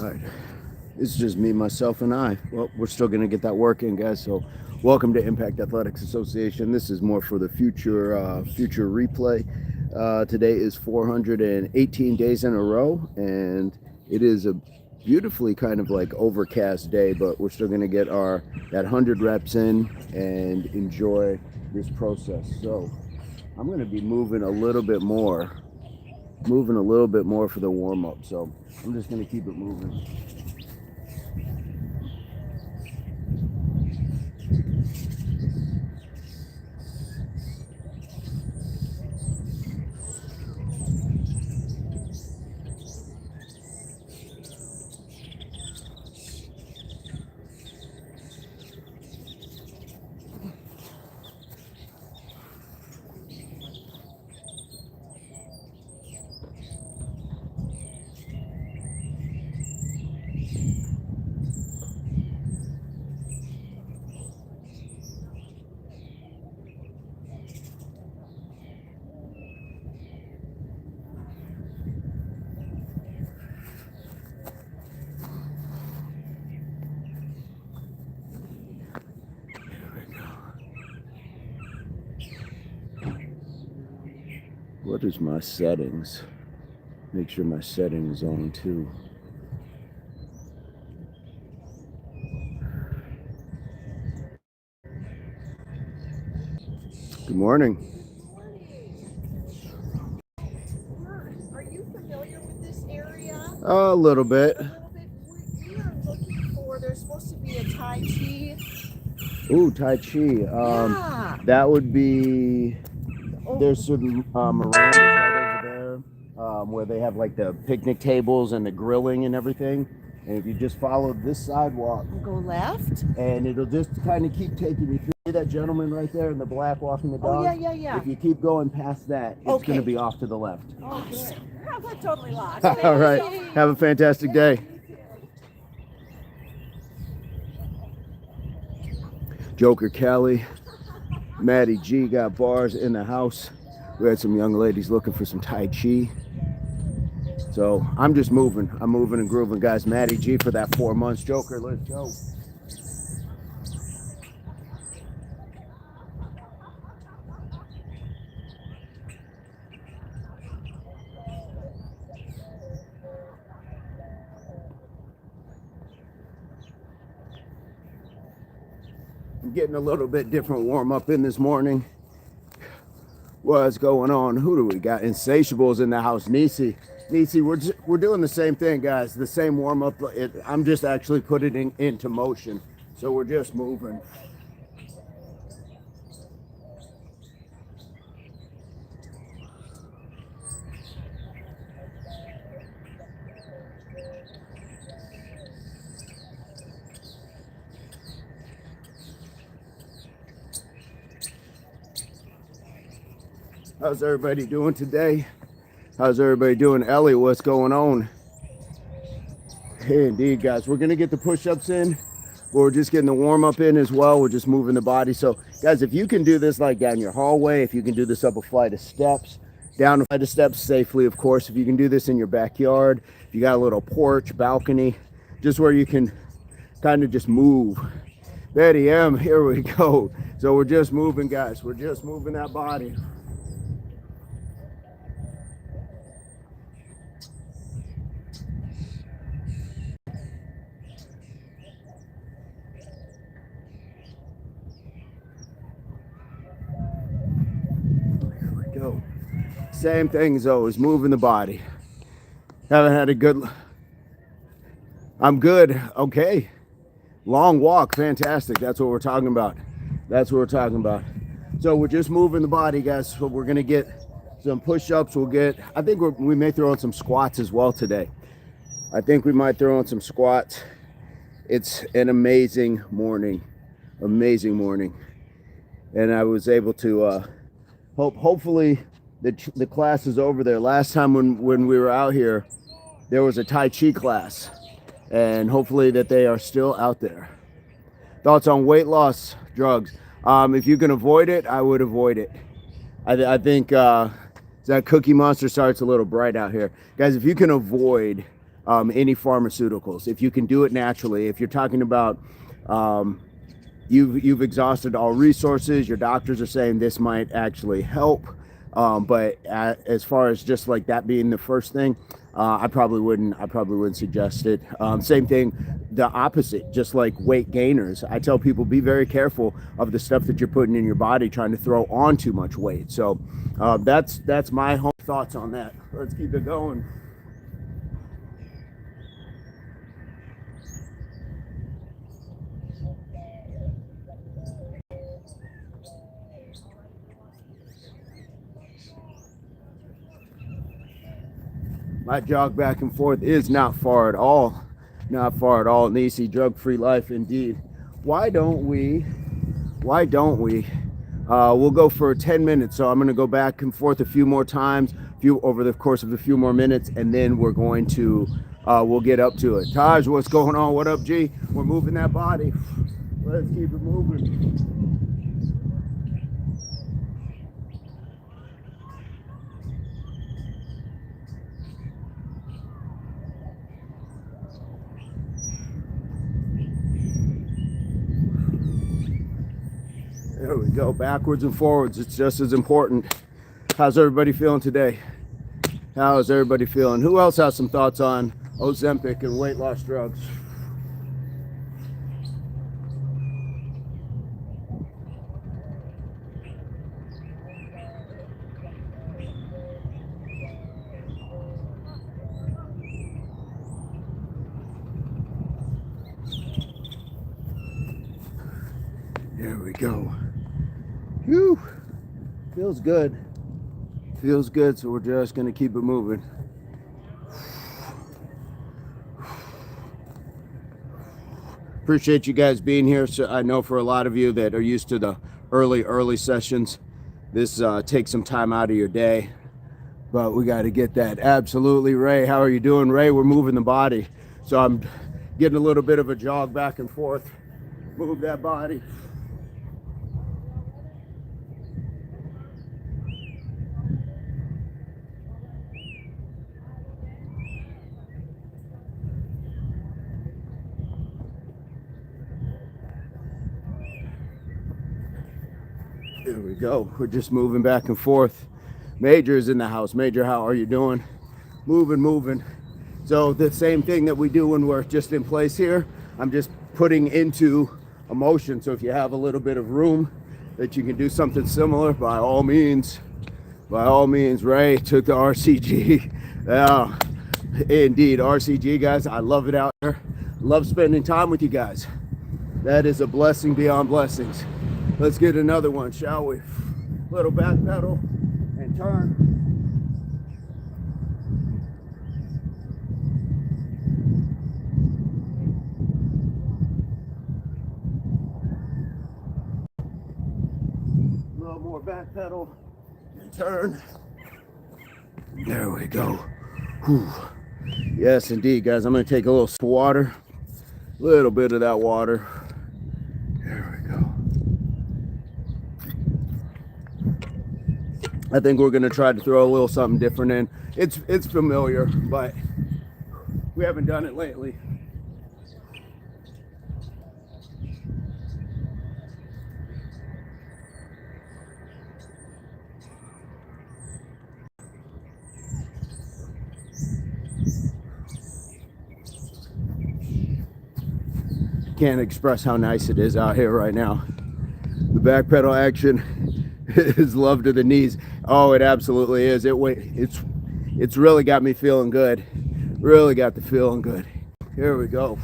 right. This is just me, myself, and I. Well, we're still going to get that work in, guys. So, welcome to Impact Athletics Association. This is more for the future replay. Today is 418 days in a row, and it is a beautifully kind of like overcast day, but we're still going to get that 100 reps in and enjoy this process. So, I'm going to be moving a little bit more for the warm up. So, I'm just going to keep it moving. What is my settings? Make sure my settings on too. Good morning. Are you familiar with this area? A little bit. We are looking for, there's supposed to be a Tai Chi. Ooh, Tai Chi. Yeah. That would be, there's some Miranda's right over there where they have like the picnic tables and the grilling and everything. And if you just follow this sidewalk, Go left. and it'll just kind of keep taking you through. See that gentleman right there in the black walking the dog? Oh, yeah. If you keep going past that, it's Okay. going to be off to the left. Oh, good. I got totally lost. All right. Have a fantastic day. Joker Kelly, Maddie G got bars in the house. We had some young ladies looking for some Tai Chi. So I'm just moving. I'm moving and grooving, guys. Maddie G for that 4 months. Joker, let's go. I'm getting a little bit different warm up in this morning. What's going on? Who do we got? Insatiables in the house. Nisi, we're doing the same thing, guys. The same warm up. I'm just actually putting it into motion. So we're just moving. How's everybody doing today? How's everybody doing? Ellie, what's going on? Hey, indeed, guys. We're going to get the push-ups in. We're just getting the warm-up in as well. We're just moving the body. So, guys, if you can do this like down your hallway, if you can do this up a flight of steps, down a flight of steps safely, of course. If you can do this in your backyard, if you got a little porch, balcony, just where you can kind of just move. Betty M, here we go. So we're just moving, guys. We're just moving that body. Same thing as always, moving the body. Haven't had a good, I'm good, okay. Long walk, fantastic, that's what we're talking about. That's what we're talking about. So we're just moving the body, guys. So we're gonna get some push-ups, I think we may throw in some squats as well today. I think we might throw in some squats. It's an amazing morning. And I was able to, hopefully, the class is over there. Last time when we were out here, there was a Tai Chi class, and hopefully that they are still out there. Thoughts on weight loss drugs? If you can avoid it, I would avoid it. I think that Cookie Monster starts a little bright out here. Guys, if you can avoid any pharmaceuticals. If you can do it naturally, if you're talking about you've exhausted all resources, your doctors are saying this might actually help, but as far as just like that being the first thing, I probably wouldn't suggest it. Same thing, the opposite, just like weight gainers. I tell people, be very careful of the stuff that you're putting in your body, trying to throw on too much weight. So that's my home thoughts on that. Let's keep it going. My jog back and forth is not far at all. Not far at all. An easy drug-free life indeed. Why don't we? We'll go for 10 minutes. So I'm going to go back and forth a few more times, over the course of a few more minutes, and then we're going to, we'll get up to it. Taj, what's going on? What up, G? We're moving that body. Let's keep it moving. There we go, backwards and forwards. It's just as important. How's everybody feeling today? How is everybody feeling? Who else has some thoughts on Ozempic and weight loss drugs? There we go. Whew. Feels good. Feels good, so we're just gonna keep it moving. Appreciate you guys being here. So I know for a lot of you that are used to the early sessions, this takes some time out of your day, but we got to get that. Absolutely. Ray, how are you doing? Ray, we're moving the body, so I'm getting a little bit of a jog back and forth. Move that body. There we go. We're just moving back and forth. Major is in the house. Major, how are you doing? Moving. So the same thing that we do when we're just in place here, I'm just putting into a motion. So if you have a little bit of room that you can do something similar, by all means, Ray took the RCG. Yeah, indeed, RCG, guys. I love it out there. Love spending time with you guys. That is a blessing beyond blessings. Let's get another one, shall we? Little back pedal and turn. A little more back pedal and turn. There we go. Whew. Yes, indeed, guys. I'm going to take a little water. A little bit of that water. There we go. I think we're going to try to throw a little something different in. It's familiar, but we haven't done it lately. Can't express how nice it is out here right now. The back pedal action is love to the knees. Oh, it absolutely is. It's really got me feeling good. Really got the feeling good. Here we go.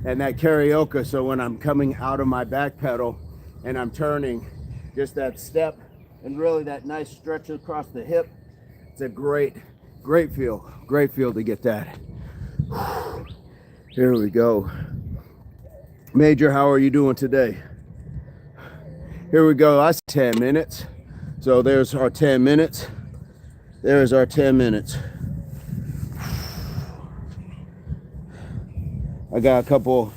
And that karaoke, so when I'm coming out of my back pedal and I'm turning, just that step and really that nice stretch across the hip, it's a great feel to get that. Here we go. Major, how are you doing today? Here we go. That's 10 minutes. So there's our 10 minutes. There's our 10 minutes. I got a couple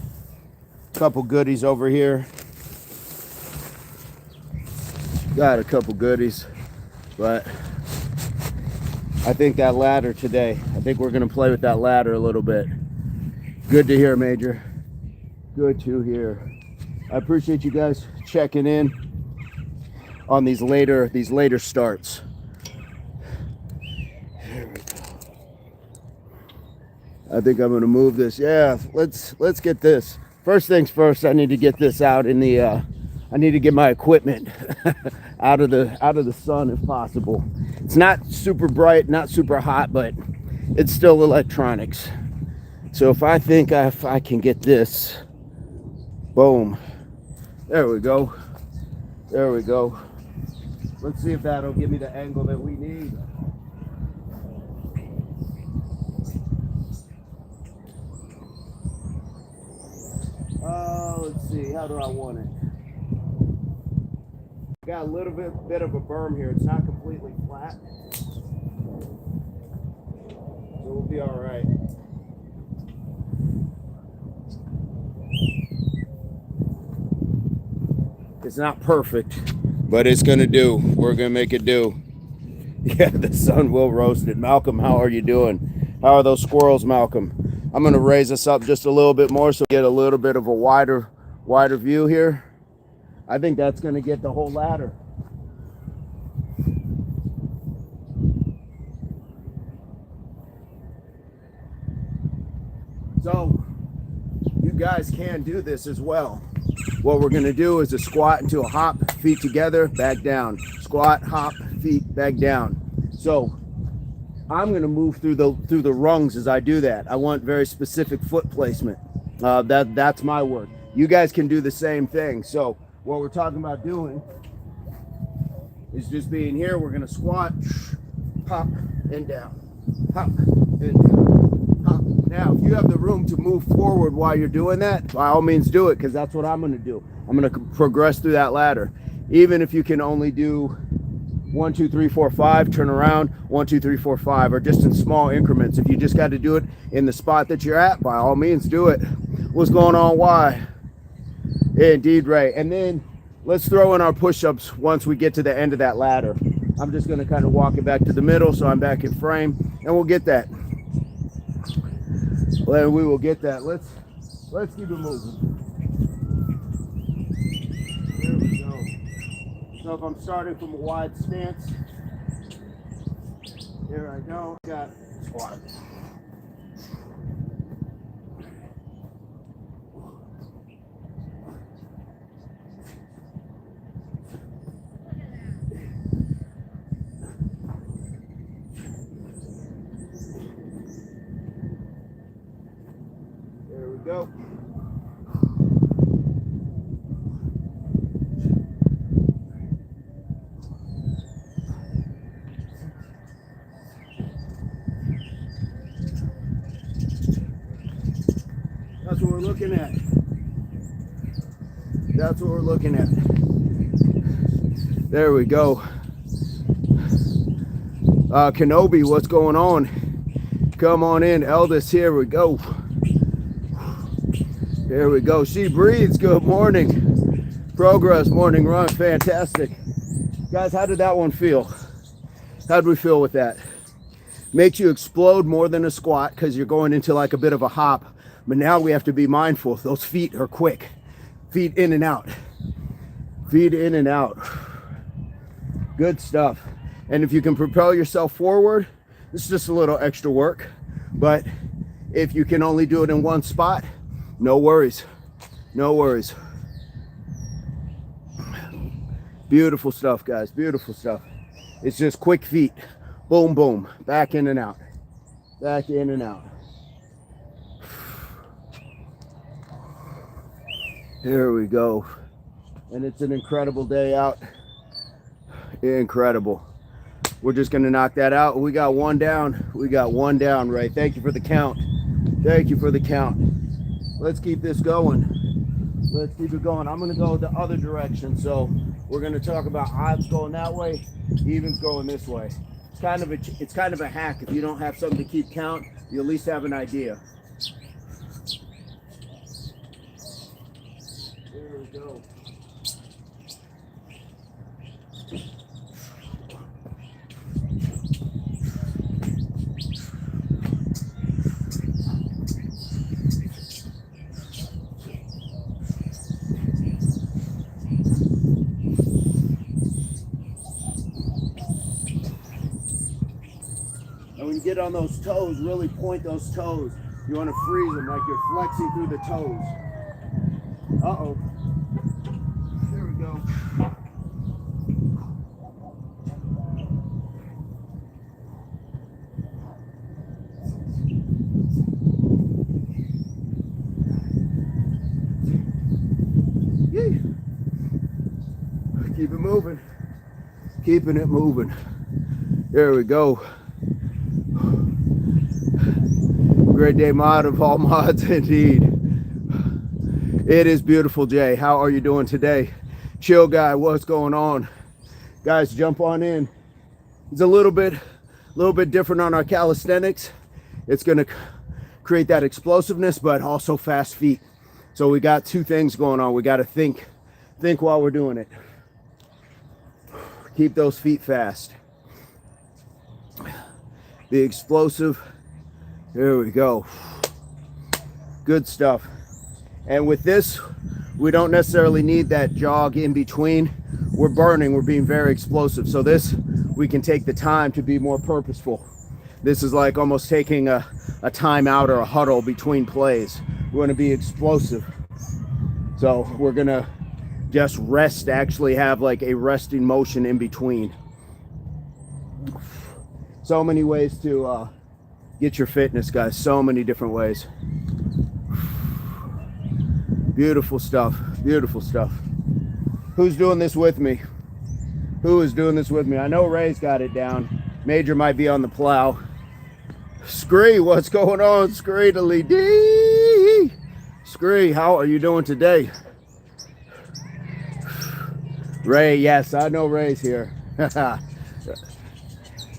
goodies over here. Got a couple goodies, but I think that ladder today, I think we're gonna play with that ladder a little bit. Good to hear, Major. Good to hear. I appreciate you guys checking in on these later starts. There we go. I think I'm gonna move this. Yeah, let's get this. First things first, I need to get this out in the I need to get my equipment out of the sun if possible. It's not super bright, not super hot, but it's still electronics. So if I can get this, boom. There we go. There we go. Let's see if that'll give me the angle that we need. Let's see, how do I want it? Got a little bit of a berm here. It's not completely flat, so we'll be all right. It's not perfect, but it's gonna do. We're gonna make it do. Yeah, the sun will roast it. Malcolm, how are you doing? How are those squirrels, Malcolm? I'm gonna raise us up just a little bit more so we get a little bit of a wider view here. I think that's gonna get the whole ladder. So you guys can do this as well. What we're gonna do is a squat into a hop, feet together, back down. Squat, hop, feet, back down. So I'm gonna move through the rungs as I do that. I want very specific foot placement. That's my work. You guys can do the same thing. So what we're talking about doing is just being here. We're gonna squat, hop, and down, hop, and down, hop. Now, if you have the room to move forward while you're doing that, by all means do it, because that's what I'm gonna do. I'm gonna progress through that ladder. Even if you can only do 1, 2, 3, 4, 5, turn around, 1, 2, 3, 4, 5, or just in small increments. If you just got to do it in the spot that you're at, by all means do it. What's going on? Why? Indeed, Ray. And then let's throw in our push-ups once we get to the end of that ladder. I'm just going to kind of walk it back to the middle so I'm back in frame, and we'll get that. Well, we will get that. Let's keep it moving. There we go. So if I'm starting from a wide stance, here I go. Got squat. There we go. That's what we're looking at. That's what we're looking at. There we go. Kenobi, what's going on? Come on in, Eldest. Here we go. Here we go. She breathes. Good morning. Progress morning run. Fantastic. Guys, how did that one feel? How did we feel with that? Makes you explode more than a squat because you're going into like a bit of a hop. But now we have to be mindful. Those feet are quick. Feet in and out. Feet in and out. Good stuff. And if you can propel yourself forward, it's just a little extra work. But if you can only do it in one spot, no worries. No worries. Beautiful stuff, guys. Beautiful stuff. It's just quick feet. Boom, boom. Back in and out. Back in and out. Here we go. And it's an incredible day out. Incredible. We're just going to knock that out. We got one down. We got one down, Ray. Thank you for the count. Thank you for the count. Let's keep this going. Let's keep it going. I'm going to go the other direction. So we're going to talk about odds going that way, evens going this way. It's kind of a hack. If you don't have something to keep count, you at least have an idea. There we go. And when you get on those toes, really point those toes. You want to freeze them like you're flexing through the toes. Uh-oh. There we go. Yee. Keep it moving. Keeping it moving. There we go. Great day mod of all mods indeed. It is beautiful, Jay. How are you doing today? Chill guy, what's going on? Guys, jump on in. It's a little bit different on our calisthenics. It's gonna create that explosiveness, but also fast feet. So we got two things going on. We got to think while we're doing it. Keep those feet fast. Be explosive. There we go. Good stuff. And with this, we don't necessarily need that jog in between. We're burning, we're being very explosive. So this, we can take the time to be more purposeful. This is like almost taking a timeout or a huddle between plays. We want to be explosive. So we're gonna just rest, actually have like a resting motion in between. So many ways to get your fitness, guys. So many different ways. Beautiful stuff. Beautiful stuff. Who's doing this with me? Who is doing this with me? I know Ray's got it down. Major might be on the plow. Scree, what's going on? Screedily dee. Scree, how are you doing today? Ray, yes, I know Ray's here.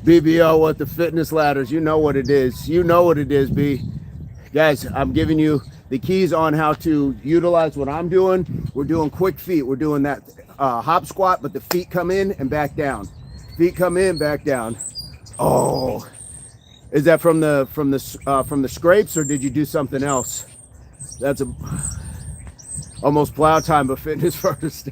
BBO, what the fitness ladders, you know what it is. You know what it is, B. Guys, I'm giving you the keys on how to utilize what I'm doing. We're doing quick feet. We're doing that hop squat, but the feet come in and back down. Feet come in, back down. Oh, is that from the scrapes, or did you do something else? That's almost plow time, but fitness first.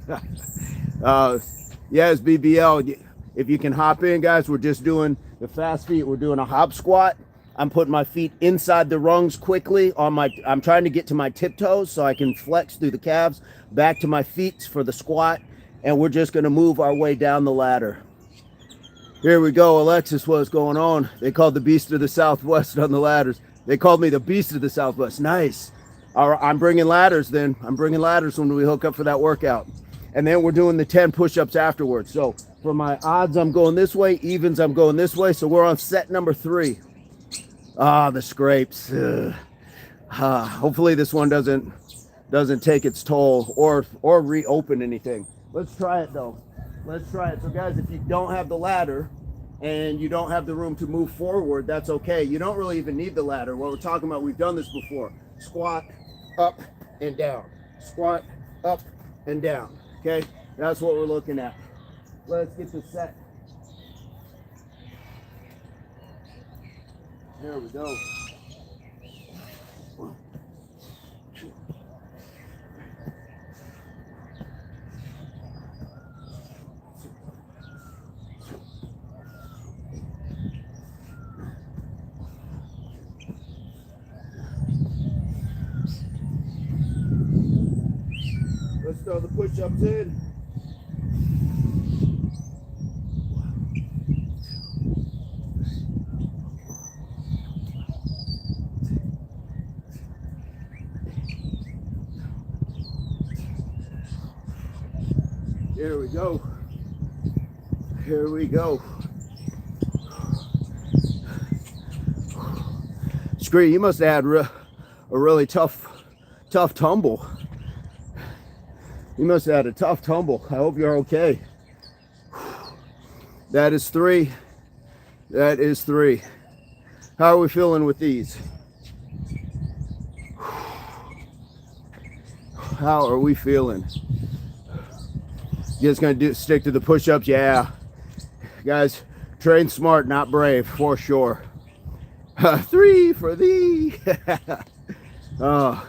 Yes, BBL. If you can hop in, guys, we're just doing the fast feet. We're doing a hop squat. I'm putting my feet inside the rungs quickly I'm trying to get to my tiptoes so I can flex through the calves, back to my feet for the squat. And we're just gonna move our way down the ladder. Here we go, Alexis, what's going on? They called the Beast of the Southwest on the ladders. They called me the Beast of the Southwest, nice. I'm bringing ladders then. I'm bringing ladders when we hook up for that workout. And then we're doing the 10 push-ups afterwards. So for my odds, I'm going this way. Evens, I'm going this way. So we're on set number 3. Ah, the scrapes. Hopefully this one doesn't take its toll or reopen anything. Let's try it though. Let's try it. So guys, if you don't have the ladder and you don't have the room to move forward, that's okay. You don't really even need the ladder. What we're talking about, we've done this before. Squat, up and down. Squat, up and down. Okay, that's what we're looking at. Let's get this set. There we go. Let's throw the push-ups in. Here we go. Here we go. Scree, you must have had a really tough tumble. You must have had a tough tumble. I hope you're okay. That is 3. That is 3. How are we feeling with these? How are we feeling? Just gonna stick to the push-ups? Yeah. Guys, train smart, not brave, for sure. 3 for thee. Oh.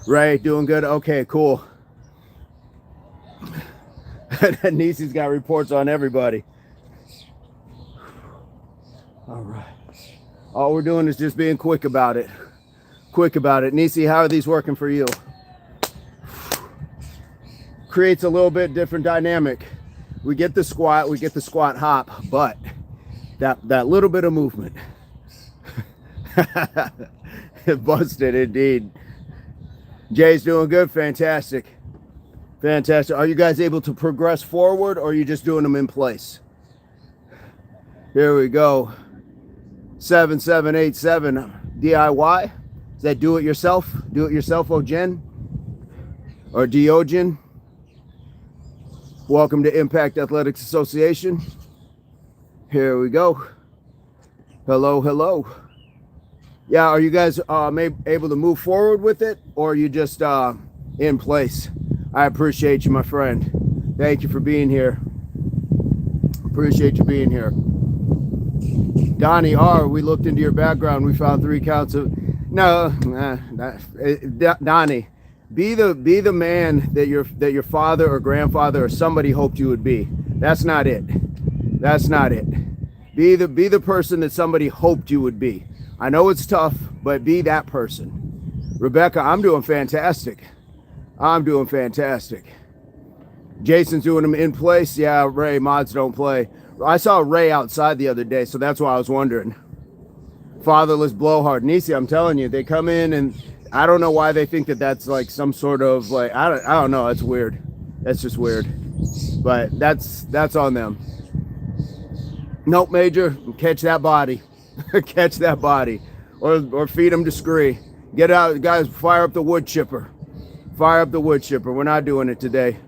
Ray, doing good? Okay, cool. Nisi's got reports on everybody. All right. All we're doing is just being quick about it. Quick about it. Nisi, how are these working for you? Creates a little bit different dynamic. We get the squat hop, but that little bit of movement. Busted indeed. Jay's doing good. Fantastic. Fantastic. Are you guys able to progress forward, or are you just doing them in place? Here we go. 7787 DIY. Is that do it yourself? Do it yourself, Ogen? Or Diogen? Welcome to Impact Athletics Association. Here we go. Hello, hello. Yeah, are you guys able to move forward with it, or are you just in place? I appreciate you, my friend. Thank you for being here. Appreciate you being here. Donnie R, we looked into your background. We found 3 counts of... No, Donnie, be the man that your father or grandfather or somebody hoped you would be. That's not it. That's not it. Be the person that somebody hoped you would be. I know it's tough, but be that person. Rebecca, I'm doing fantastic. I'm doing fantastic. Jason's doing them in place. Yeah, Ray, mods don't play. I saw Ray outside the other day, so that's why I was wondering. Fatherless blowhard. Nisi, I'm telling you, they come in and I don't know why they think that that's like some sort of like, I don't know. That's weird. That's just weird. But that's on them. Nope, Major, catch that body. Catch that body. Or feed them to Scree. Get out, guys, fire up the wood chipper. Fire up the wood chipper. We're not doing it today.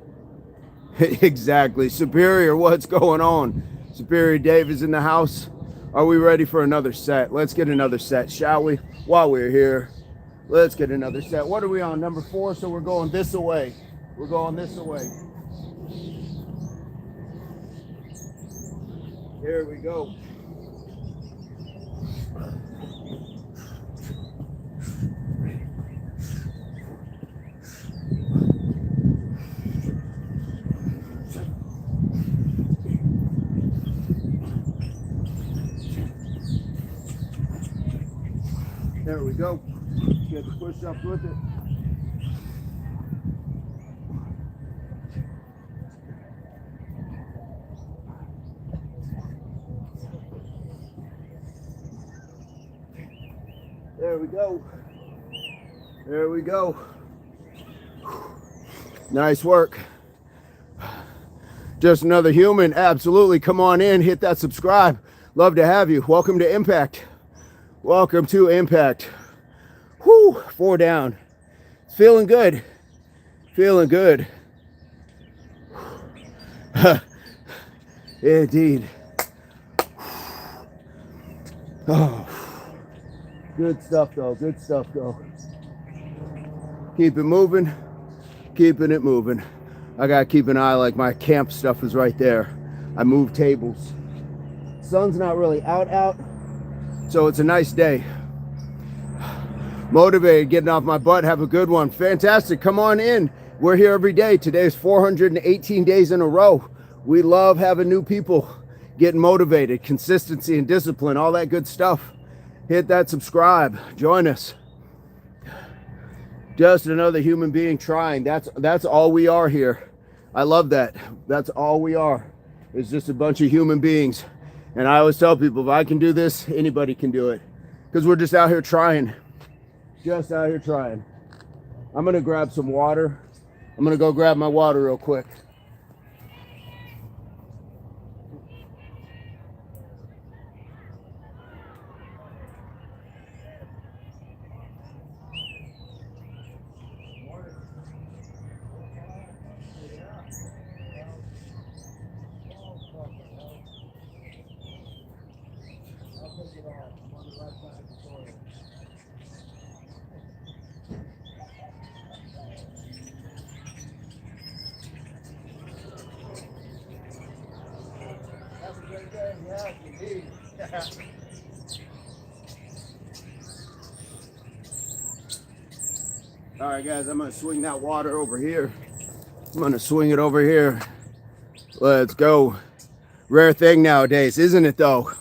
Exactly. Superior, what's going on? Superior Dave is in the house. Are we ready for another set? Let's get another set, shall we? While we're here, let's get another set. What are we on? Number 4, so we're going this away. We're going this away. Here we go. There we go. Get the push-ups with it. There we go. There we go. Nice work. Just another human. Absolutely. Come on in. Hit that subscribe. Love to have you. Welcome to Impact. Welcome to Impact. Whew, 4 down. It's feeling good. Feeling good. Indeed. Oh. Good stuff though. Good stuff though. Keep it moving. Keeping it moving. I gotta keep an eye, like my camp stuff is right there. I move tables. Sun's not really out. So it's a nice day. Motivated, getting off my butt. Have a good one. Fantastic. Come on in. We're here every day. Today's 418 days in a row. We love having new people getting motivated, consistency and discipline, all that good stuff. Hit that subscribe. Join us. Just another human being trying. That's all we are here. I love that. That's all we are. It's just a bunch of human beings. And I always tell people, if I can do this, anybody can do it. Because we're just out here trying. Just out here trying. I'm going to grab some water. I'm going to go grab my water real quick. Yes, indeed. All right, guys, I'm gonna swing that water over here. I'm gonna swing it over here. Let's go. Rare thing nowadays, isn't it though?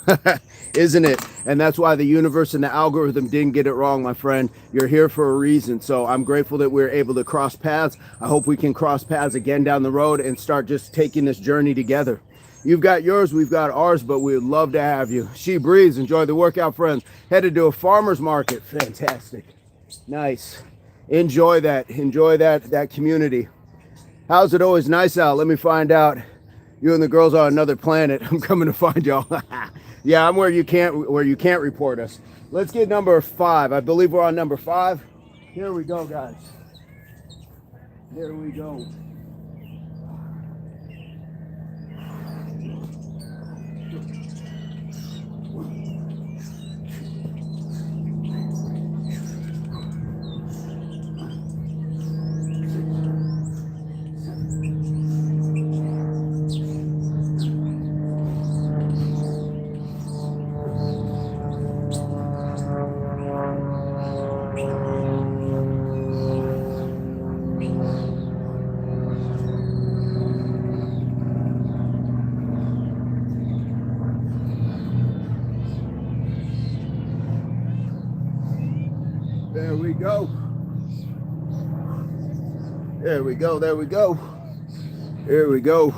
Isn't it? And that's why the universe and the algorithm didn't get it wrong, my friend. You're here for a reason. So I'm grateful that we're able to cross paths. I hope we can cross paths again down the road and start just taking this journey together. You've got yours, we've got ours, but we'd love to have you. She breathes. Enjoy the workout, friends. Headed to a farmer's market. Fantastic. Nice. Enjoy that. Enjoy that community. How's it always nice out? Let me find out. You and the girls are on another planet. I'm coming to find y'all. Yeah, I'm where you can't report us. Let's get number 5. I believe we're on number 5. Here we go, guys. Here we go. There we go. There we go. There we go. There we go.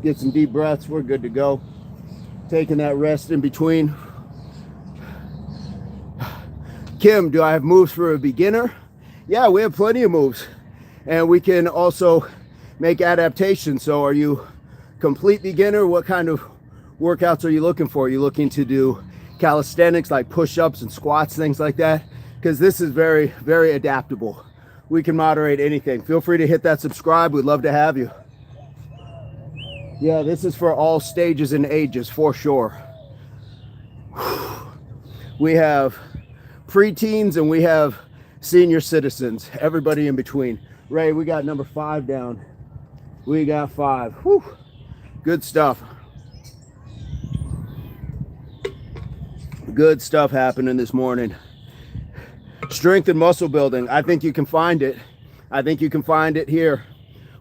Get some deep breaths. We're good to go. Taking that rest in between. Kim, do I have moves for a beginner? Yeah, we have plenty of moves. And we can also make adaptations. So are you complete beginner? What kind of workouts are you looking for? Are you looking to do calisthenics like push-ups and squats, things like that? Because this is very, very adaptable. We can moderate anything. Feel free to hit that subscribe. We'd love to have you. Yeah, this is for all stages and ages for sure. We have preteens and we have senior citizens, everybody in between. Ray, we got number 5 down. We got 5. Whew. Good stuff. Good stuff happening this morning. Strength and muscle building. I think you can find it. I think you can find it here.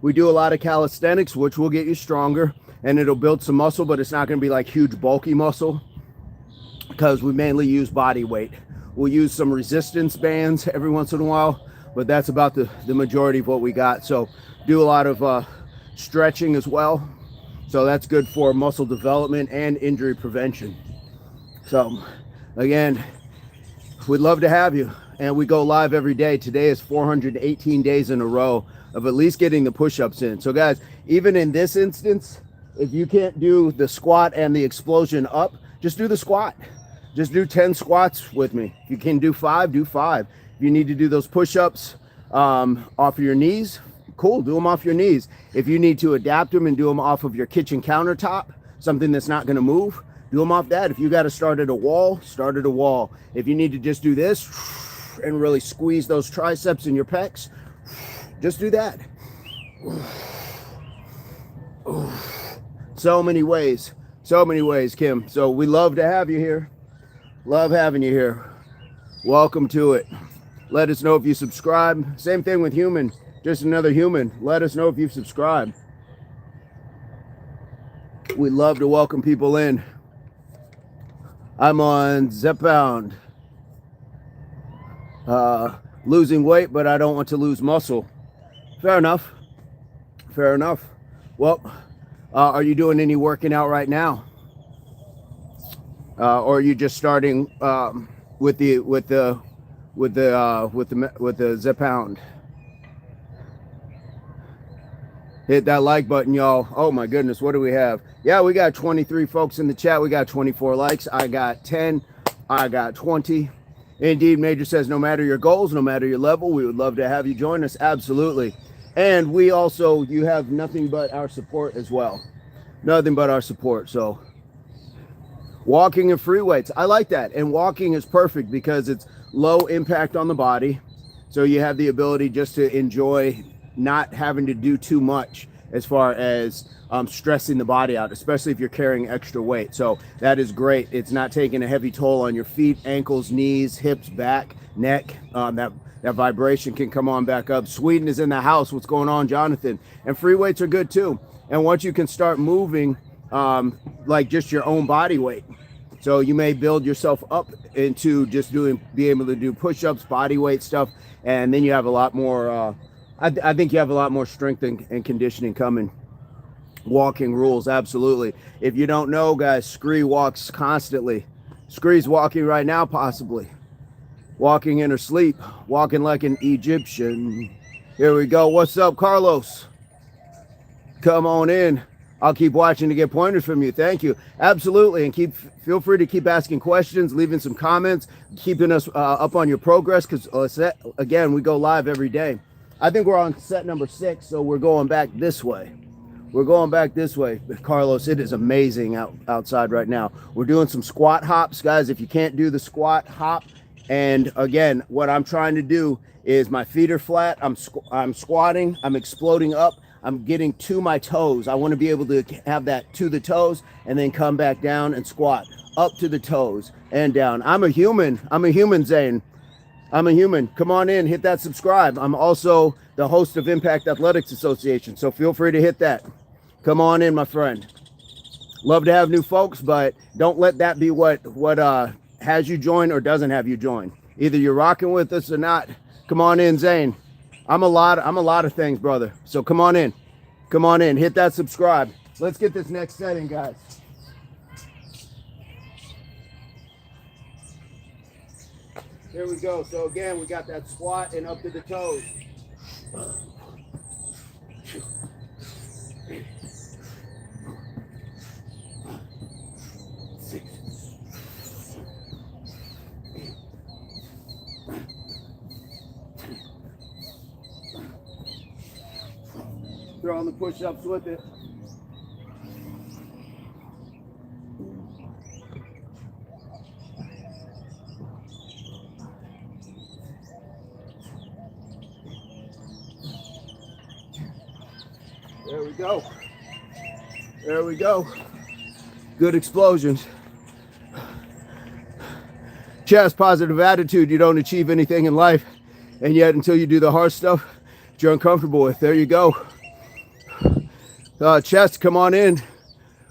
We do a lot of calisthenics, which will get you stronger and it'll build some muscle, but it's not going to be like huge bulky muscle because we mainly use body weight. We'll use some resistance bands every once in a while, but that's about the majority of what we got. So do a lot of stretching as well. So that's good for muscle development and injury prevention. So again, we'd love to have you. And we go live every day. Today is 418 days in a row of at least getting the push-ups in. So guys, even in this instance, if you can't do the squat and the explosion up, just do the squat. Just do 10 squats with me. If you can do 5, do 5. If you need to do those push-ups off of your knees, cool, do them off your knees. If you need to adapt them and do them off of your kitchen countertop, something that's not going to move, do them off that. If you got to start at a wall, start at a wall. If you need to just do this and really squeeze those triceps and your pecs, just do that. So many ways, Kim. So we love to have you here. Love having you here. Welcome to it. Let us know if you subscribe. Same thing with human, just another human. Let us know if you've subscribed. We love to welcome people in. I'm on Zepbound. Losing weight, but I don't want to lose muscle. Fair enough. Fair enough. Well, are you doing any working out right now? Or are you just starting with the Zepbound? Hit that like button, y'all. Oh my goodness, what do we have? Yeah, we got 23 folks in the chat. We got 24 likes. I got 10. I got 20. Indeed, Major says, no matter your goals, no matter your level, we would love to have you join us. Absolutely. And we also, you have nothing but our support as well. Nothing but our support. So walking and free weights, I like that. And walking is perfect because it's low impact on the body. So you have the ability just to enjoy not having to do too much as far as stressing the body out, especially if you're carrying extra weight. So that is great. It's not taking a heavy toll on your feet, ankles, knees, hips, back, neck. That vibration can come on back up. Sweden is in the house. What's going on, Jonathan? And free weights are good too. And once you can start moving like just your own body weight, so you may build yourself up into just be able to do push-ups, body weight stuff, and then you have a lot more. I think you have a lot more strength and conditioning coming. Walking rules, absolutely. If you don't know, guys, Scree walks constantly. Scree's walking right now, possibly. Walking in her sleep, walking like an Egyptian. Here we go. What's up, Carlos? Come on in. I'll keep watching to get pointers from you. Thank you. Absolutely. And feel free to keep asking questions, leaving some comments, keeping us up on your progress, because again, we go live every day. I think we're on set number 6, so we're going back this way. We're going back this way. Carlos, it is amazing outside right now. We're doing some squat hops, guys. If you can't do the squat hop, and again, what I'm trying to do is my feet are flat. I'm squatting. I'm exploding up. I'm getting to my toes. I want to be able to have that to the toes and then come back down and squat up to the toes and down. I'm a human. I'm a human, Zane. I'm a human. Come on in, hit that subscribe. I'm also the host of Impact Athletics Association, so feel free to hit that. Come on in, my friend. Love to have new folks, but don't let that be what has you join or doesn't have you join. Either you're rocking with us or not. Come on in, Zane. I'm a lot of things, brother. So come on in. Come on in. Hit that subscribe. Let's get this next setting, guys. Here we go. So again, we got that squat and up to the toes. Throw on the push-ups with it. There we go. There we go. Good explosions. Chest, positive attitude. You don't achieve anything in life, and yet until you do the hard stuff you're uncomfortable with. There you go. Chest, come on in.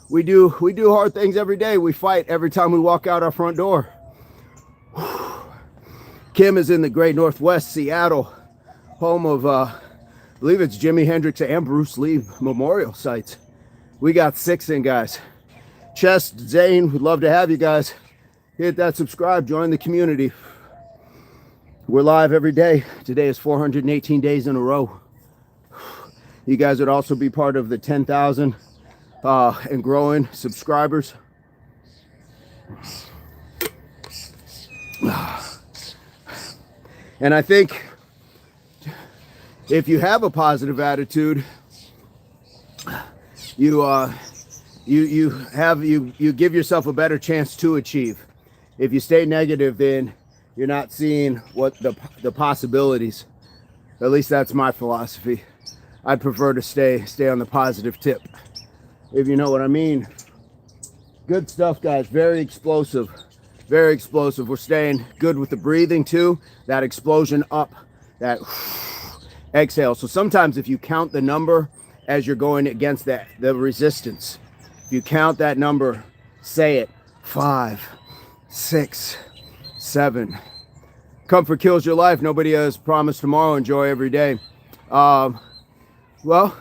We do hard things every day. We fight every time we walk out our front door. Kim is in the great Northwest, Seattle, home of I believe it's Jimi Hendrix and Bruce Lee memorial sites. We got 6 in, guys. Chest, Zane, we'd love to have you guys. Hit that subscribe, join the community. We're live every day. Today is 418 days in a row. You guys would also be part of the 10,000 and growing subscribers. And I think if you have a positive attitude, you give yourself a better chance to achieve. If you stay negative, then you're not seeing what the possibilities. At least that's my philosophy. I'd prefer to stay on the positive tip, if you know what I mean. Good stuff, guys. Very explosive. Very explosive. We're staying good with the breathing too. That explosion up, that exhale. So sometimes if you count the number as you're going against the resistance, if you count that number, say it. 5, 6, 7. Comfort kills your life. Nobody has promised tomorrow. Enjoy every day. Well,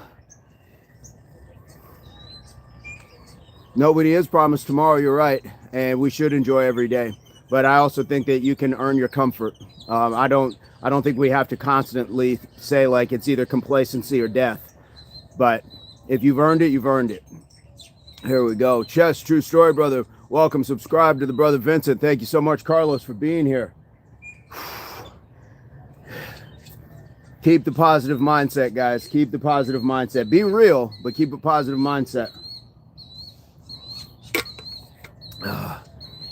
nobody is promised tomorrow, you're right, and we should enjoy every day. But I also think that you can earn your comfort. I don't think we have to constantly say like it's either complacency or death. But if you've earned it, you've earned it. Here we go. Chess, true story, brother. Welcome. Subscribe to the brother Vincent. Thank you so much, Carlos, for being here. Keep the positive mindset, guys. Keep the positive mindset. Be real, but keep a positive mindset.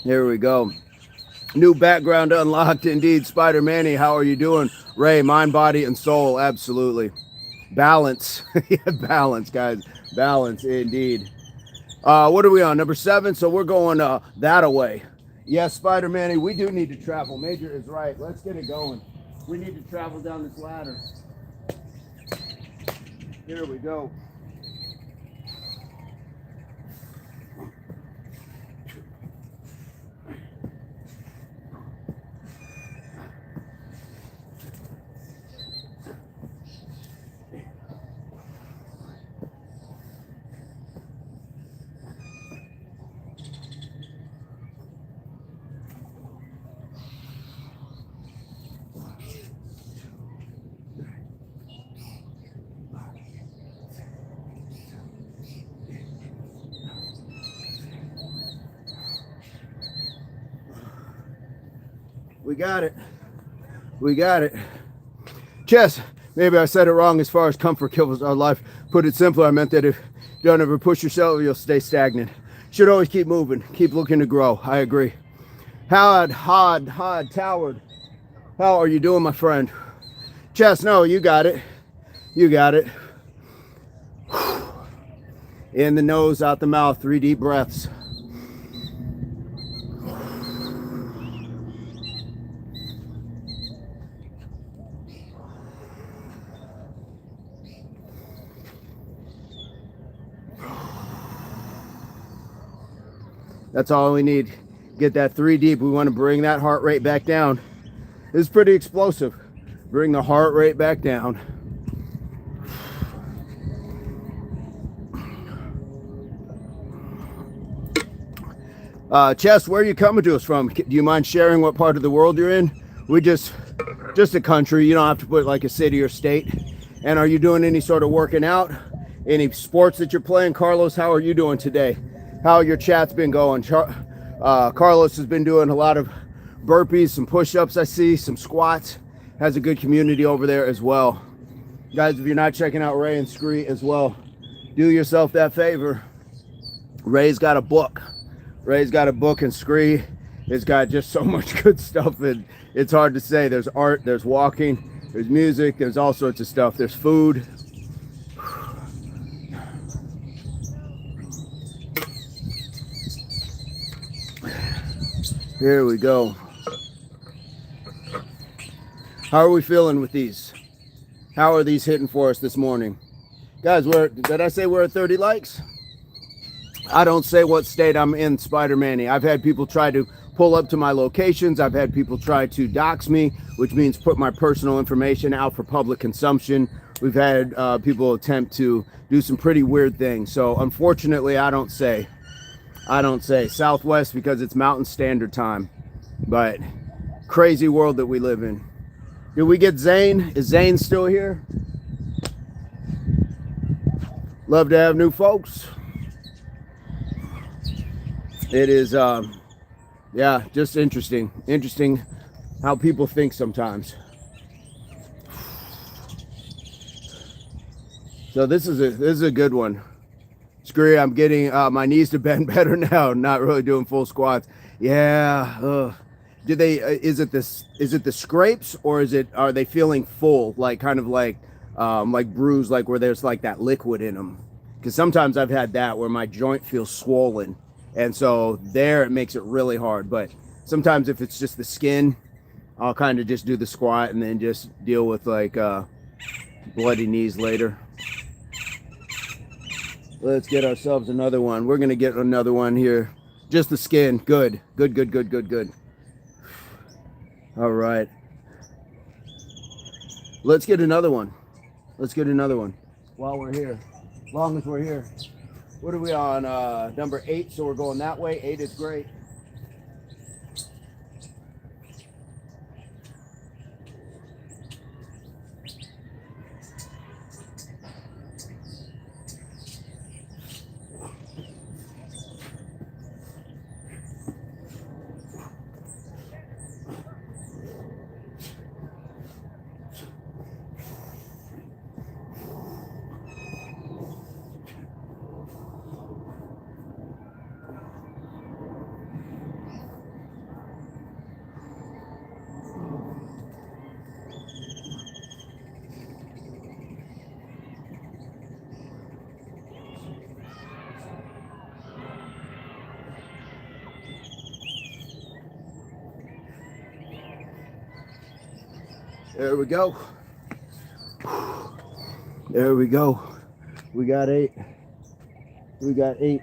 Here we go. New background unlocked, indeed. Spider Manny, how are you doing? Ray, mind, body, and soul. Absolutely. Balance. Yeah, balance, guys. Balance indeed. What are we on? Number 7. So we're going that away. Yes, Spider-Man, we do need to travel. Major is right. Let's get it going. We need to travel down this ladder. Here we go. We got it. We got it. Chess. Maybe I said it wrong as far as comfort kills our life. Put it simpler, I meant that if you don't ever push yourself, you'll stay stagnant. Should always keep moving. Keep looking to grow. I agree. Howard, Toward. How are you doing, my friend? Chess, no, you got it. You got it. In the nose, out the mouth. 3 deep breaths. That's all we need. Get that 3 deep. We want to bring that heart rate back down. This is pretty explosive. Bring the heart rate back down. Chess, where are you coming to us from? Do you mind sharing what part of the world you're in? We just a country. You don't have to put like a city or state. And are you doing any sort of working out? Any sports that you're playing? Carlos, how are you doing today? How your chat's been going? Carlos has been doing a lot of burpees, some push-ups I see, some squats. Has a good community over there as well. Guys, if you're not checking out Ray and Scree as well, do yourself that favor. Ray's got a book. Ray's got a book, and Scree has got just so much good stuff that it's hard to say. There's art, there's walking, there's music, there's all sorts of stuff. There's food. Here we go. How are we feeling with these? How are these hitting for us this morning? Guys, did I say we're at 30 likes? I don't say what state I'm in, Spider-Man-y. I've had people try to pull up to my locations. I've had people try to dox me, which means put my personal information out for public consumption. We've had people attempt to do some pretty weird things. So unfortunately, I don't say Southwest because it's Mountain Standard Time. But crazy world that we live in. Did we get Zane? Is Zane still here? Love to have new folks. It is, yeah, just interesting. Interesting how people think sometimes. So this is a good one. Screw, I'm getting my knees to bend better now. Not really doing full squats. Yeah. Do they? Is it the scrapes, or are they feeling full, like kind of like bruised, like where there's like that liquid in them? Because sometimes I've had that where my joint feels swollen, and so there it makes it really hard. But sometimes if it's just the skin, I'll kind of just do the squat and then just deal with like bloody knees later. Let's get ourselves another one. We're gonna get another one here. Just the skin. Good. All right. Let's get another one. While we're here. As long as we're here. What are we on? Number 8. So we're going that way. 8 is great. There we go. There we go. We got 8. We got 8.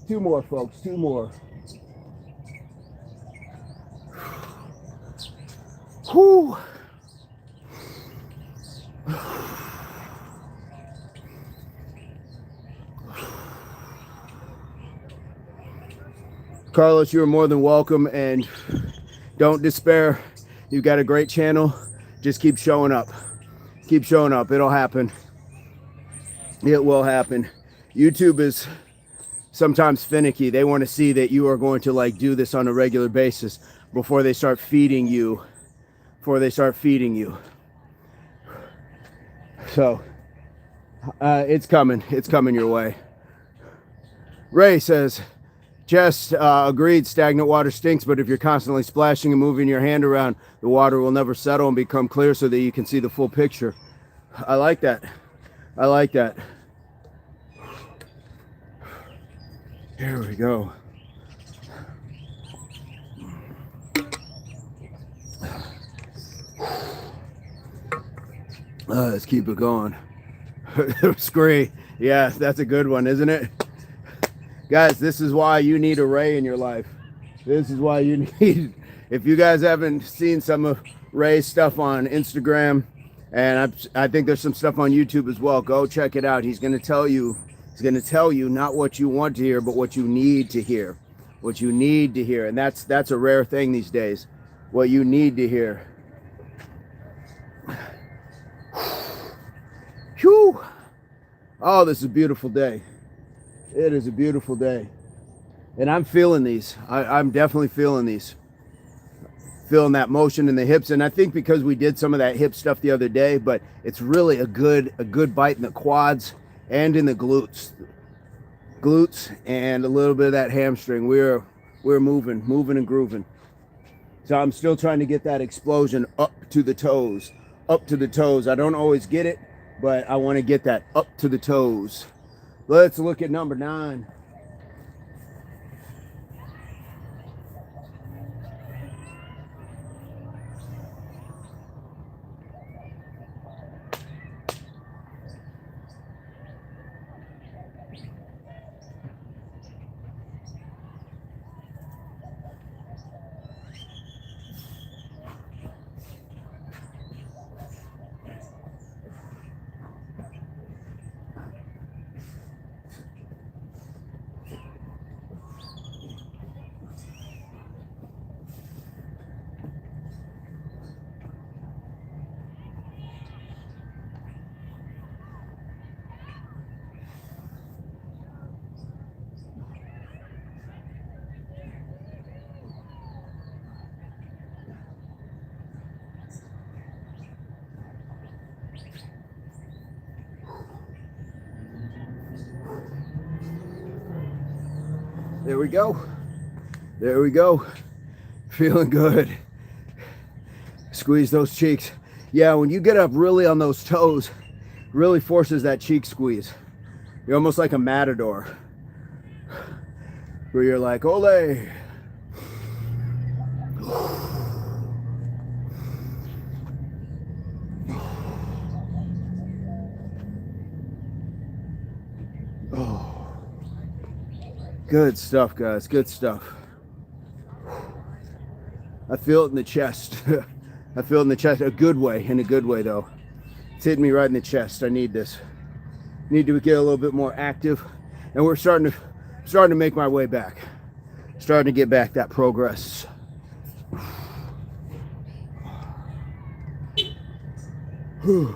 2 more, folks. 2 more. Whew. Carlos, you are more than welcome, and don't despair. You've got a great channel. Just keep showing up. Keep showing up. It'll happen. It will happen. YouTube is sometimes finicky. They want to see that you are going to like do this on a regular basis before they start feeding you. So it's coming. It's coming your way. Ray says, Jess, agreed, stagnant water stinks, but if you're constantly splashing and moving your hand around, the water will never settle and become clear so that you can see the full picture. I like that. I like that. Here we go. Let's keep it going. Scree. Yeah, that's a good one, isn't it? Guys, this is why you need a Ray in your life. This is why you need, if you guys haven't seen some of Ray's stuff on Instagram, and I think there's some stuff on YouTube as well, go check it out. He's going to tell you not what you want to hear, but what you need to hear. What you need to hear. And that's a rare thing these days. What you need to hear. Whew. Oh, this is a beautiful day. It is a beautiful day. And I'm feeling these. I'm definitely feeling these. Feeling that motion in the hips. And I think because we did some of that hip stuff the other day, but it's really a good bite in the quads and in the glutes. Glutes and a little bit of that hamstring. We're moving and grooving. So I'm still trying to get that explosion up to the toes. Up to the toes. I don't always get it, but I want to get that up to the toes. Let's look at number 9. There we go. There we go. Feeling good. Squeeze those cheeks. Yeah, when you get up really on those toes, really forces that cheek squeeze. You're almost like a matador. Where you're like, ole. Oh. Good stuff, guys. Good stuff. I feel it in the chest. I feel it in the chest. A good way. In a good way, though. It's hitting me right in the chest. I need this. Need to get a little bit more active. And we're starting to make my way back. Starting to get back that progress. Whew.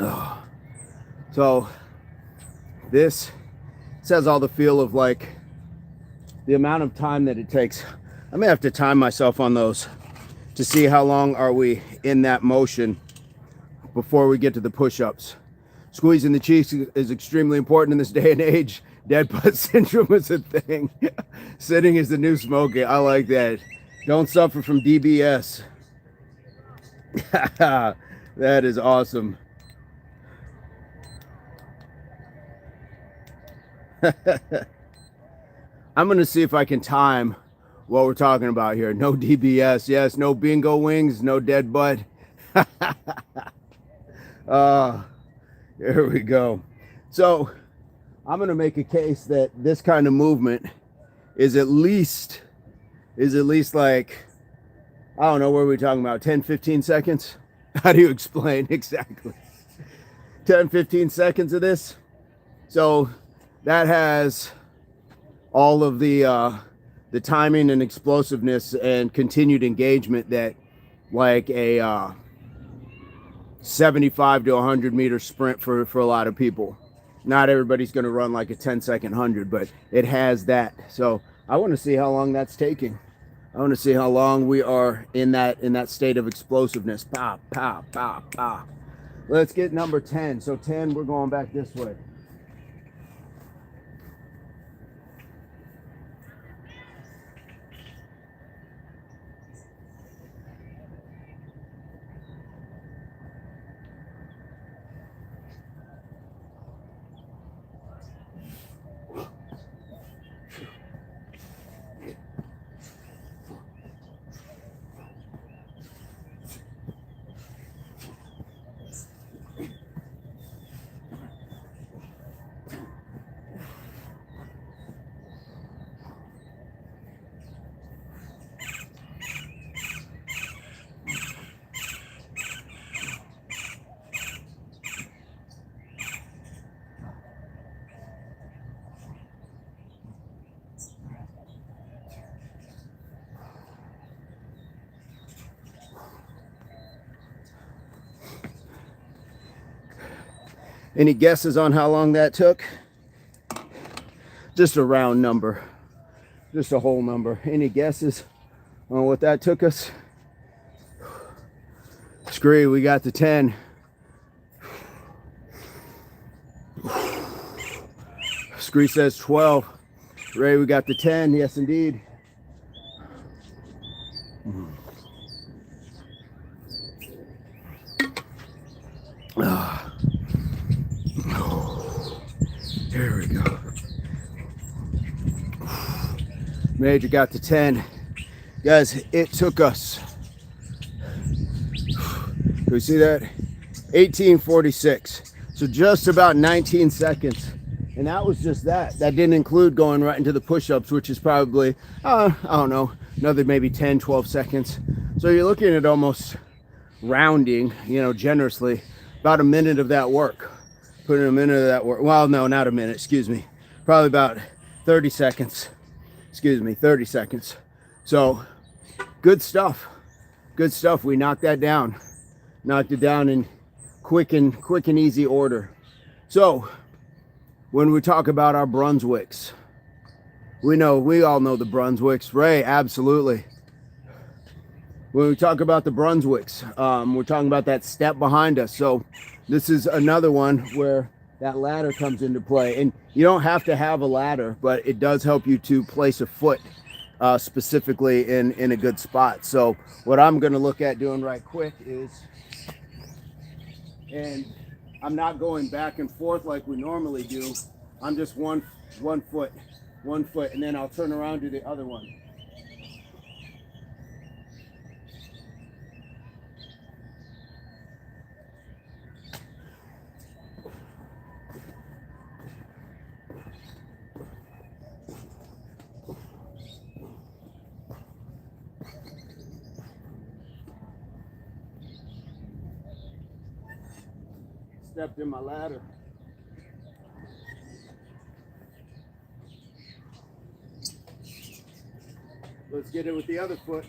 Oh. So this has all the feel of like the amount of time that it takes. I may have to time myself on those to see how long are we in that motion before we get to the push-ups. Squeezing the cheeks is extremely important in this day and age. Dead butt syndrome is a thing. Sitting is the new smoking. I like that. Don't suffer from DBS. That is awesome. I'm going to see if I can time what we're talking about here. No DBS. Yes, no bingo wings, no dead butt. Here we go. So I'm going to make a case that this kind of movement is at least like, I don't know, what are we talking about? 10, 15 seconds? How do you explain exactly? 10, 15 seconds of this. So that has all of the timing and explosiveness and continued engagement that like a 75 to 100 meter sprint for a lot of people. Not everybody's going to run like a 10-second 100, but it has that. So I want to see how long that's taking. I want to see how long we are in that state of explosiveness. Pow, pow, pow, pow. Let's get number 10. So 10, we're going back this way. Any guesses on how long that took? Just a round number, just a whole number. Any guesses on what that took us? Scree, we got the 10. Scree says 12. Ray, we got the 10. Yes, indeed. There we go. Major got the 10. Guys, it took us, can we see that? 1846. So just about 19 seconds. And that was just that. That didn't include going right into the push-ups, which is probably, I don't know, another maybe 10, 12 seconds. So you're looking at almost rounding, generously, about a minute of that work. Putting a minute of that work. Well, no, not a minute, excuse me. Probably about 30 seconds. Excuse me, 30 seconds. So good stuff. Good stuff. We knocked that down. Knocked it down in quick and easy order. So when we talk about our Brunswicks, we all know the Brunswicks. Ray, absolutely. When we talk about the Brunswicks, we're talking about that step behind us. So this is another one where that ladder comes into play. And you don't have to have a ladder, but it does help you to place a foot specifically in a good spot. So what I'm going to look at doing right quick is, and I'm not going back and forth like we normally do. I'm just one foot, and then I'll turn around to the other one. Stepped in my ladder. Let's get it with the other foot.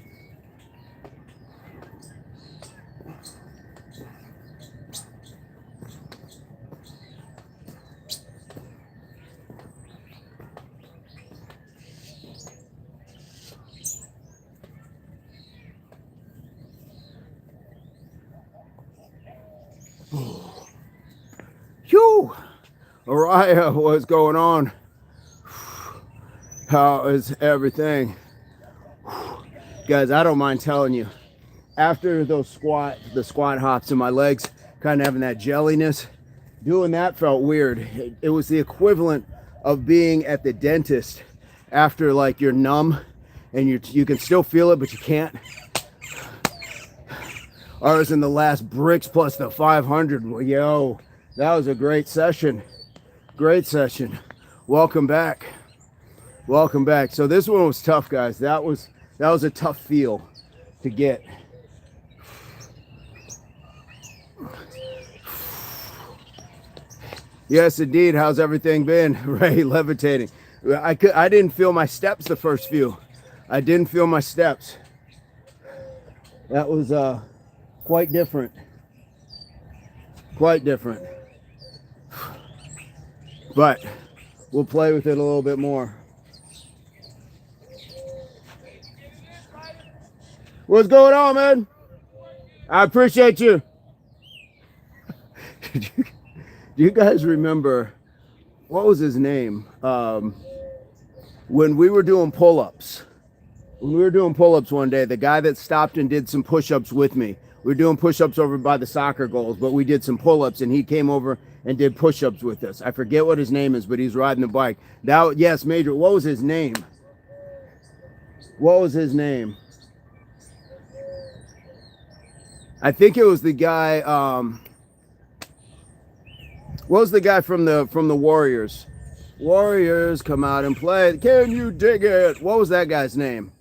Phew! Araya, what's going on? How is everything? Guys, I don't mind telling you, after the squat hops and my legs kind of having that jelliness, doing that felt weird. It was the equivalent of being at the dentist after like you're numb and you can still feel it, but you can't. I was in the last bricks plus the 500. Yo, that was a great session. Great session. Welcome back. Welcome back. So this one was tough, guys. That was a tough feel to get. Yes, indeed. How's everything been? Ray, levitating. I didn't feel my steps the first few. I didn't feel my steps. That was quite different. Quite different. But we'll play with it a little bit more. What's going on, man? I appreciate you. Do you guys remember, what was his name? When we were doing pull-ups. When we were doing pull-ups one day, the guy that stopped and did some push-ups with me. We were doing push-ups over by the soccer goals, but we did some pull-ups, and he came over and did push-ups with us. I forget what his name is, but he's riding the bike. That, yes, Major. What was his name? What was his name? I think it was the guy. What was the guy from the Warriors? Warriors, come out and play. Can you dig it? What was that guy's name?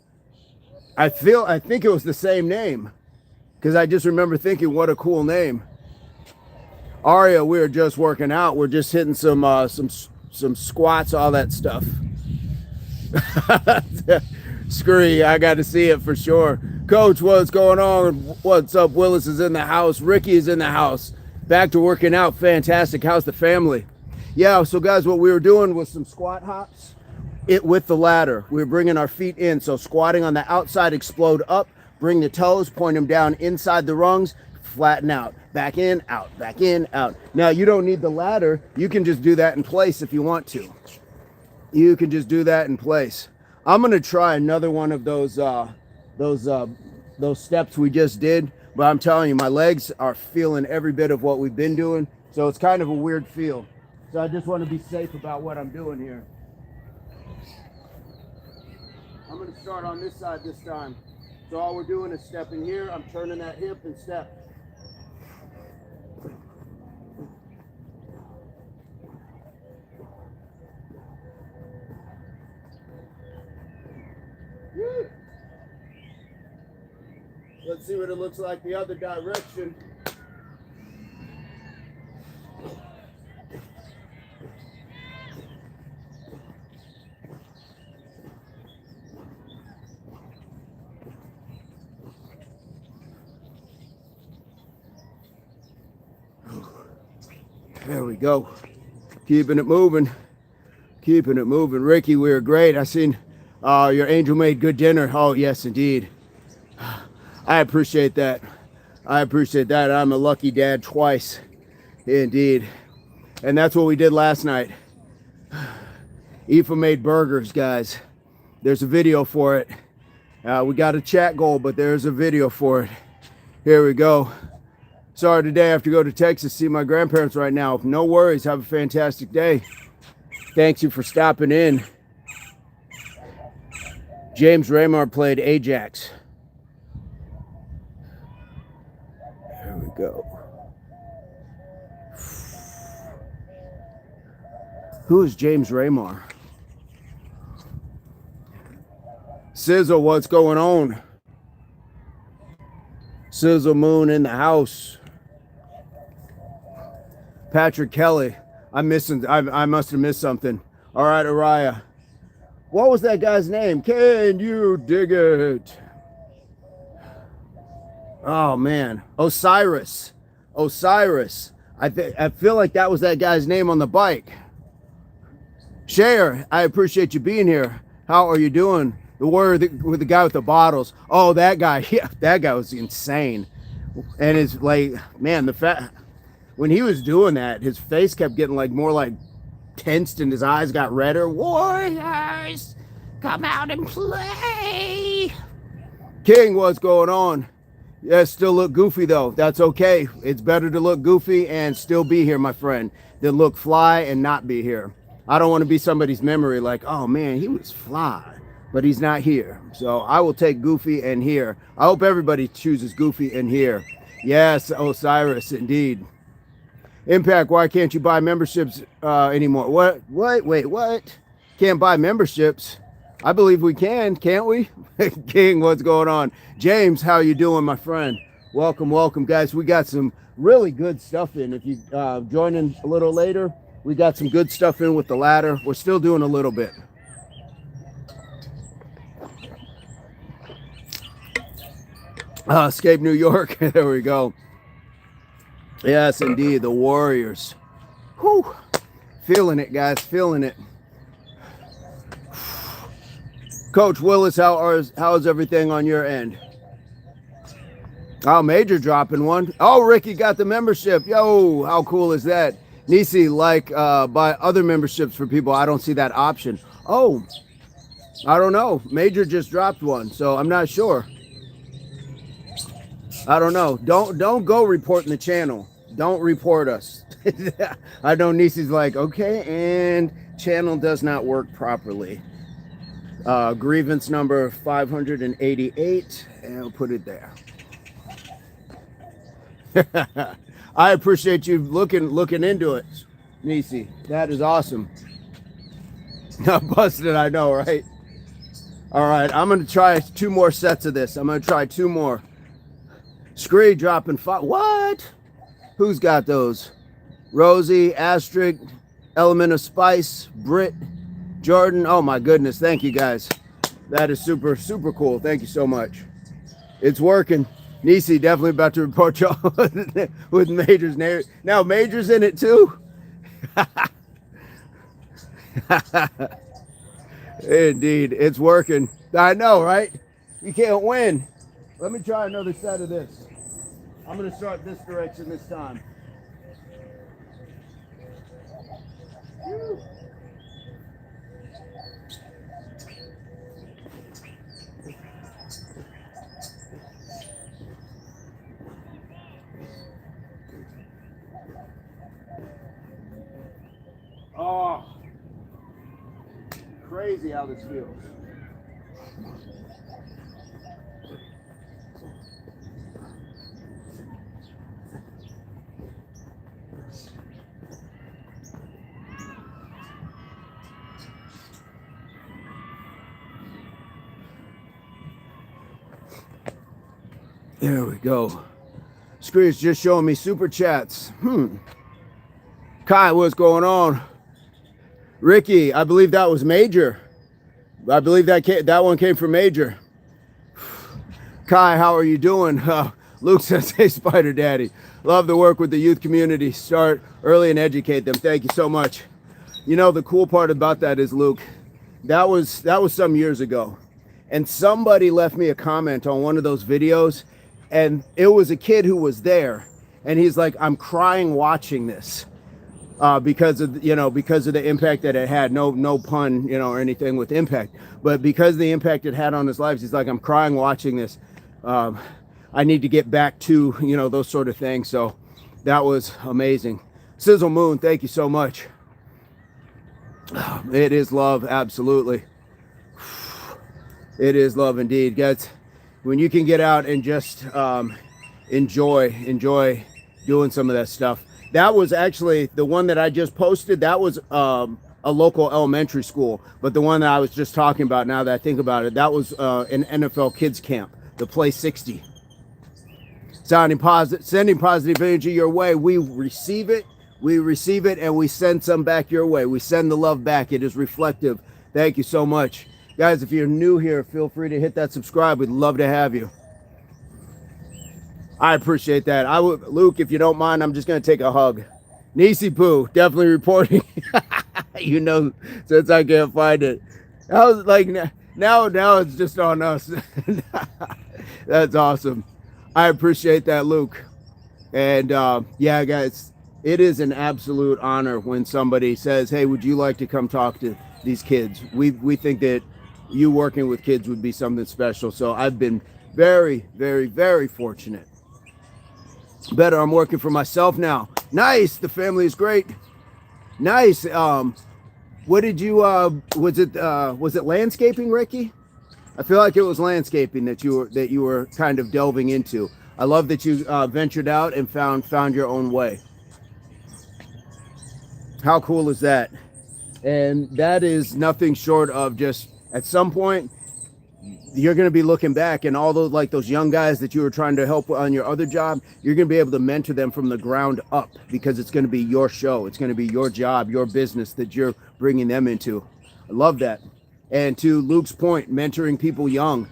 I think it was the same name, because I just remember thinking, what a cool name. Aria, we were just working out. We're just hitting some squats, all that stuff. Scree, I got to see it for sure. Coach, what's going on? What's up? Willis is in the house. Ricky is in the house. Back to working out. Fantastic. How's the family? Yeah, so guys, what we were doing was some squat hops with the ladder. We were bringing our feet in. So squatting on the outside, explode up, bring the toes, point them down inside the rungs, flatten out, back in, out, back in, out. Now, you don't need the ladder. You can just do that in place if you want to. You can just do that in place. I'm going to try another one of those steps we just did, but I'm telling you, my legs are feeling every bit of what we've been doing. So it's kind of a weird feel. So I just want to be safe about what I'm doing here. I'm going to start on this side this time. So all we're doing is stepping here. I'm turning that hip and step. Woo. Let's see what it looks like the other direction. There we go. Keeping it moving. Keeping it moving. Ricky, we were great. I seen your angel made good dinner. Oh, yes, indeed. I appreciate that. I appreciate that. I'm a lucky dad twice. Indeed. And that's what we did last night. Aoife made burgers, guys. There's a video for it. We got a chat goal, but there's a video for it. Here we go. Sorry, today I have to go to Texas, see my grandparents right now. No worries. Have a fantastic day. Thanks you for stopping in. James Raymar played Ajax. There we go. Who is James Raymar? Sizzle, what's going on? Sizzle Moon in the house. Patrick Kelly. I must have missed something. All right, Araya. What was that guy's name? Can you dig it? Oh, man. Osiris. Osiris. I feel like that was that guy's name on the bike. Cher, I appreciate you being here. How are you doing? The word with the guy with the bottles. Oh, that guy. Yeah, that guy was insane. And it's like, man, when he was doing that, his face kept getting like more like tensed and his eyes got redder. Warriors, come out and play. King, what's going on? Yes, still look goofy though. That's okay. It's better to look goofy and still be here, my friend, than look fly and not be here. I don't want to be somebody's memory like, oh man, he was fly, but he's not here. So I will take Goofy and here. I hope everybody chooses Goofy and here. Yes, Osiris, indeed. Impact, why can't you buy memberships anymore? What? Wait, what? Can't buy memberships? I believe we can, can't we? King, what's going on? James, how you doing, my friend? Welcome, welcome, guys. We got some really good stuff in. If you join in a little later, we got some good stuff in with the ladder. We're still doing a little bit. Escape New York. There we go. Yes, indeed. The Warriors. Whew. Feeling it, guys. Feeling it. Coach Willis, how's everything on your end? Oh, Major dropping one. Oh, Ricky got the membership. Yo, how cool is that? Nisi, like buy other memberships for people. I don't see that option. Oh, I don't know. Major just dropped one, so I'm not sure. I don't know. Don't go reporting the channel. Don't report us. I know Nisi's like, okay, and channel does not work properly. Grievance number 588, and I'll put it there. I appreciate you looking into it, Nisi. That is awesome. Busted, I know, right? All right, I'm gonna try 2 more sets of this. I'm gonna try 2 more. Scree dropping 5. What? Who's got those? Rosie, Astrid, Element of Spice, Britt, Jordan. Oh my goodness, thank you guys. That is super, super cool. Thank you so much. It's working. Nisi definitely about to report y'all with Major's name. Now Major's in it too. Indeed, it's working. I know, right? You can't win. Let me try another set of this. I'm going to start this direction this time. Woo. Oh, crazy how this feels. There we go. Screen's just showing me super chats. Kai, what's going on? Ricky, I believe that was Major. I believe that one came from Major. Kai, how are you doing? Luke says, hey, Spider Daddy. Love the work with the youth community. Start early and educate them. Thank you so much. You know, the cool part about that is, Luke, that was some years ago. And somebody left me a comment on one of those videos, and it was a kid who was there. And he's like, I'm crying watching this. Because of the impact that it had. No pun, or anything with impact, but because of the impact it had on his lives, he's like, I'm crying watching this. I need to get back to those sort of things. So that was amazing. Sizzle Moon, thank you so much. It is love, absolutely. It is love indeed, guys. When you can get out and just enjoy doing some of that stuff. That was actually the one that I just posted. That was a local elementary school. But the one that I was just talking about, now that I think about it, that was an NFL kids camp, the Play 60. Sending positive energy your way. We receive it, and we send some back your way. We send the love back. It is reflective. Thank you so much. Guys, if you're new here, feel free to hit that subscribe. We'd love to have you. I appreciate that. Luke, if you don't mind, I'm just going to take a hug. Nisi Poo, definitely reporting. Since I can't find it. I was like, now it's just on us. That's awesome. I appreciate that, Luke. And yeah, guys, it is an absolute honor when somebody says, hey, would you like to come talk to these kids? We think that you working with kids would be something special. So I've been very, very, very fortunate. Better, I'm working for myself now. Nice. The family is great. Nice. What did you was it landscaping, Ricky? I feel like it was landscaping that you were kind of delving into. I love that you ventured out and found your own way. How cool is that? And that is nothing short of just at some point you're going to be looking back, and all those, like those young guys that you were trying to help on your other job, you're going to be able to mentor them from the ground up, because it's going to be your show. It's going to be your job, your business that you're bringing them into. I love that. And to Luke's point, mentoring people young.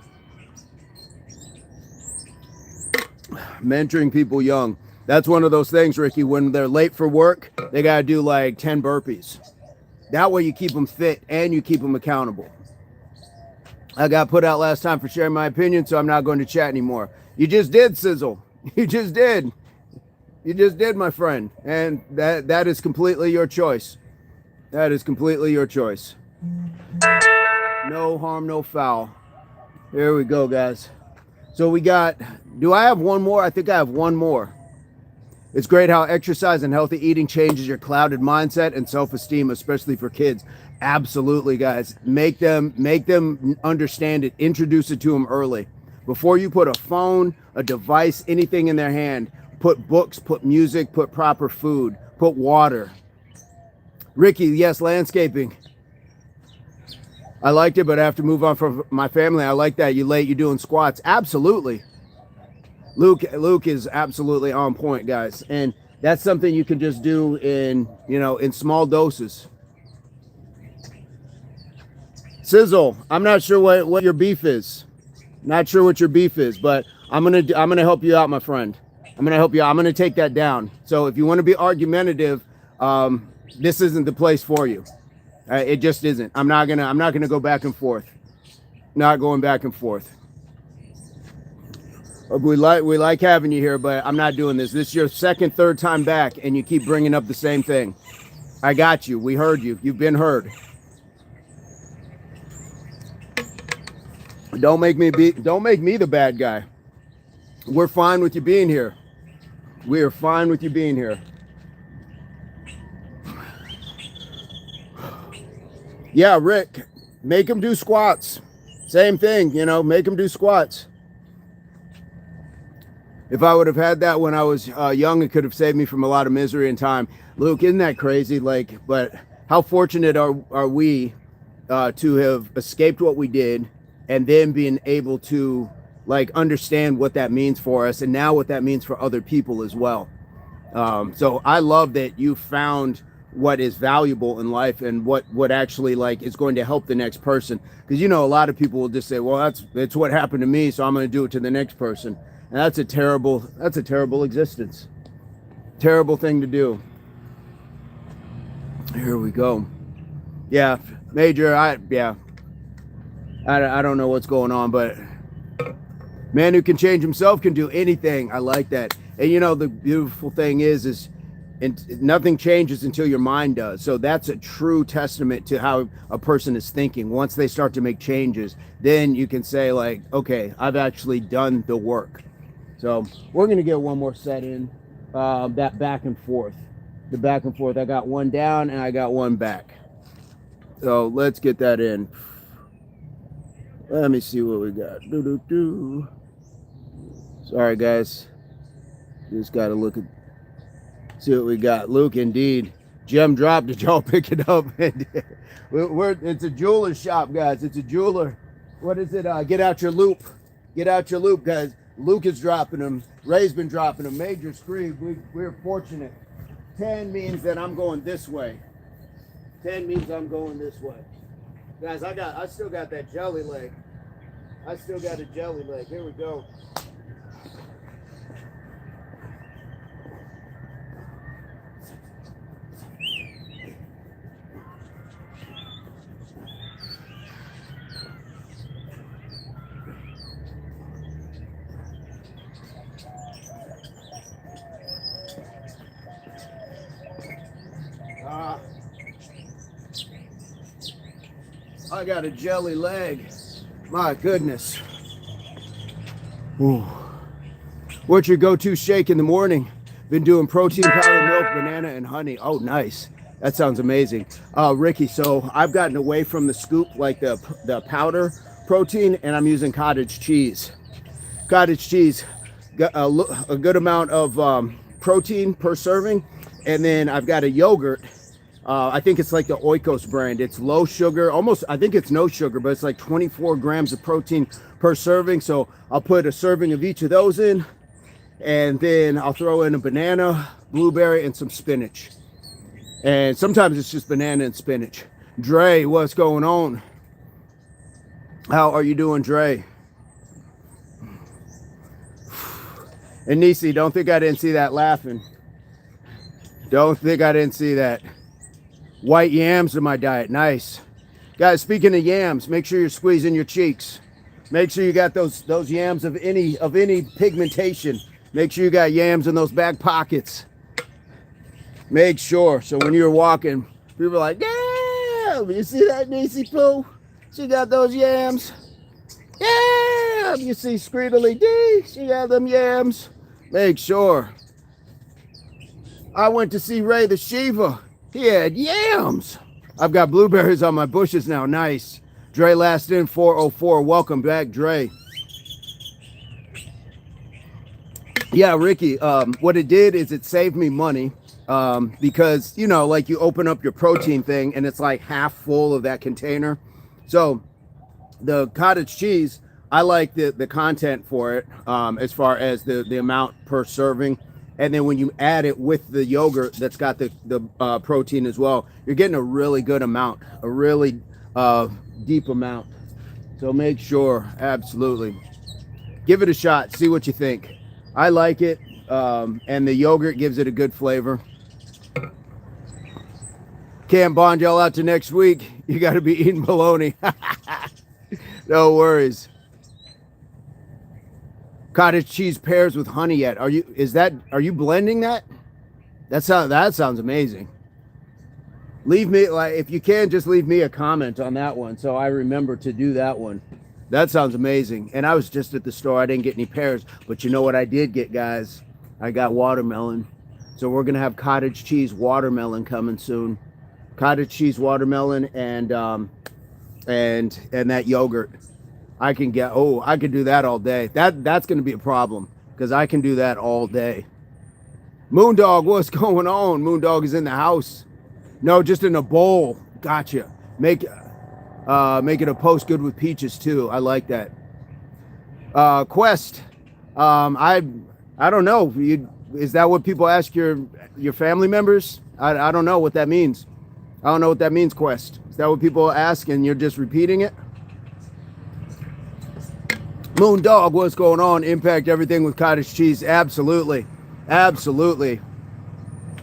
Mentoring people young. That's one of those things, Ricky, when they're late for work, they got to do like 10 burpees. That way you keep them fit and you keep them accountable. I got put out last time for sharing my opinion, so I'm not going to chat anymore. You just did, Sizzle. You just did. You just did, my friend. And that is completely your choice. That is completely your choice. No harm, no foul. Here we go, guys. So we got, do I have one more? I think I have one more. It's great how exercise and healthy eating changes your clouded mindset and self-esteem, especially for kids. Absolutely, guys. Make them understand it. Introduce it to them early. Before you put a phone, a device, anything in their hand, put books, put music, put proper food, put water. Ricky, yes, landscaping. I liked it, but I have to move on from my family. I like that. You're doing squats. Absolutely. Luke is absolutely on point, guys. And that's something you can just do in small doses. Sizzle, I'm not sure what your beef is. Not sure what your beef is, but I'm gonna help you out, my friend. I'm gonna help you out. I'm gonna take that down. So if you want to be argumentative, this isn't the place for you. It just isn't. I'm not gonna go back and forth. Not going back and forth. We like having you here, but I'm not doing this. This is your second, third time back, and you keep bringing up the same thing. I got you. We heard you. You've been heard. Don't make me the bad guy. We're fine with you being here. We are fine with you being here. Yeah, Rick, make them do squats. Same thing, make them do squats. If I would have had that when I was young, it could have saved me from a lot of misery and time. Luke, isn't that crazy? But how fortunate are we to have escaped what we did, and then being able to understand what that means for us, and now what that means for other people as well. So I love that you found what is valuable in life, and what actually is going to help the next person. Because a lot of people will just say, well, that's what happened to me, so I'm going to do it to the next person. And that's a terrible existence. Terrible thing to do. Here we go. Yeah, Major, I don't know what's going on, but man who can change himself can do anything. I like that. And the beautiful thing is nothing changes until your mind does. So that's a true testament to how a person is thinking. Once they start to make changes, then you can say okay, I've actually done the work. So we're going to get one more set in, that back and forth. The back and forth. I got one down and I got one back. So let's get that in. Let me see what we got. Sorry, guys. Just got to see what we got. Luke, indeed. Gem drop. Did y'all pick it up? It's a jeweler shop, guys. It's a jeweler. What is it? Get out your loop. Get out your loop, guys. Luke is dropping them. Ray's been dropping them. Major scream. We're fortunate. 10 means that I'm going this way. 10 means I'm going this way. Guys, I still got that jelly leg. I still got a jelly leg. Here we go. I got a jelly leg. My goodness. Ooh. What's your go-to shake in the morning? Been doing protein powder, milk, banana, and honey. Oh, nice. That sounds amazing. Ricky, so I've gotten away from the scoop, like the powder protein, and I'm using cottage cheese. Cottage cheese, got a good amount of protein per serving. And then I've got a yogurt. I think it's like the Oikos brand. It's low sugar, almost, I think it's no sugar, but it's like 24 grams of protein per serving. So I'll put a serving of each of those in, and then I'll throw in a banana, blueberry, and some spinach. And sometimes it's just banana and spinach. Dre, what's going on? How are you doing, Dre? And Nisi, don't think I didn't see that laughing. Don't think I didn't see that. White yams in my diet. Nice. Guys, speaking of yams, make sure you're squeezing your cheeks. Make sure you got those yams of any pigmentation. Make sure you got yams in those back pockets. Make sure. So when you're walking, people are like, yeah, you see that, Nisi Pooh? She got those yams. Yeah, you see Screedly D, she got them yams. Make sure. I went to see Ray the Shiva. He had yams. I've got blueberries on my bushes now. Nice. Dre last in 404. Welcome back, Dre. Yeah, Ricky, what it did is it saved me money because, you know, like you open up your protein thing and it's like half full of that container. So the cottage cheese, I like the content for it as far as the amount per serving. And then when you add it with the yogurt that's got the protein as well, you're getting a really good amount, a really deep amount. So make sure, absolutely. Give it a shot, see what you think. I like it, and the yogurt gives it a good flavor. Can't bond y'all out to next week. You got to be eating bologna. No worries. Cottage cheese pairs with honey yet? Are you blending that? That sounds amazing. Leave me, like, if you can, just leave me a comment on that one so I remember to do that one. That sounds amazing. And I was just at the store. I didn't get any pears, but you know what I did get, guys? I got watermelon. So we're gonna have cottage cheese watermelon coming soon. Cottage cheese watermelon and that yogurt. I could do that all day. That's going to be a problem because I can do that all day. Moondog, what's going on? Moondog is in the house. No, just in a bowl. Gotcha. Make it a post good with peaches too. I like that. Quest. I don't know. Is that what people ask your family members? I don't know what that means. I don't know what that means, Quest. Is that what people ask and you're just repeating it? Moondog, what's going on? Impact everything with cottage cheese. Absolutely. Absolutely.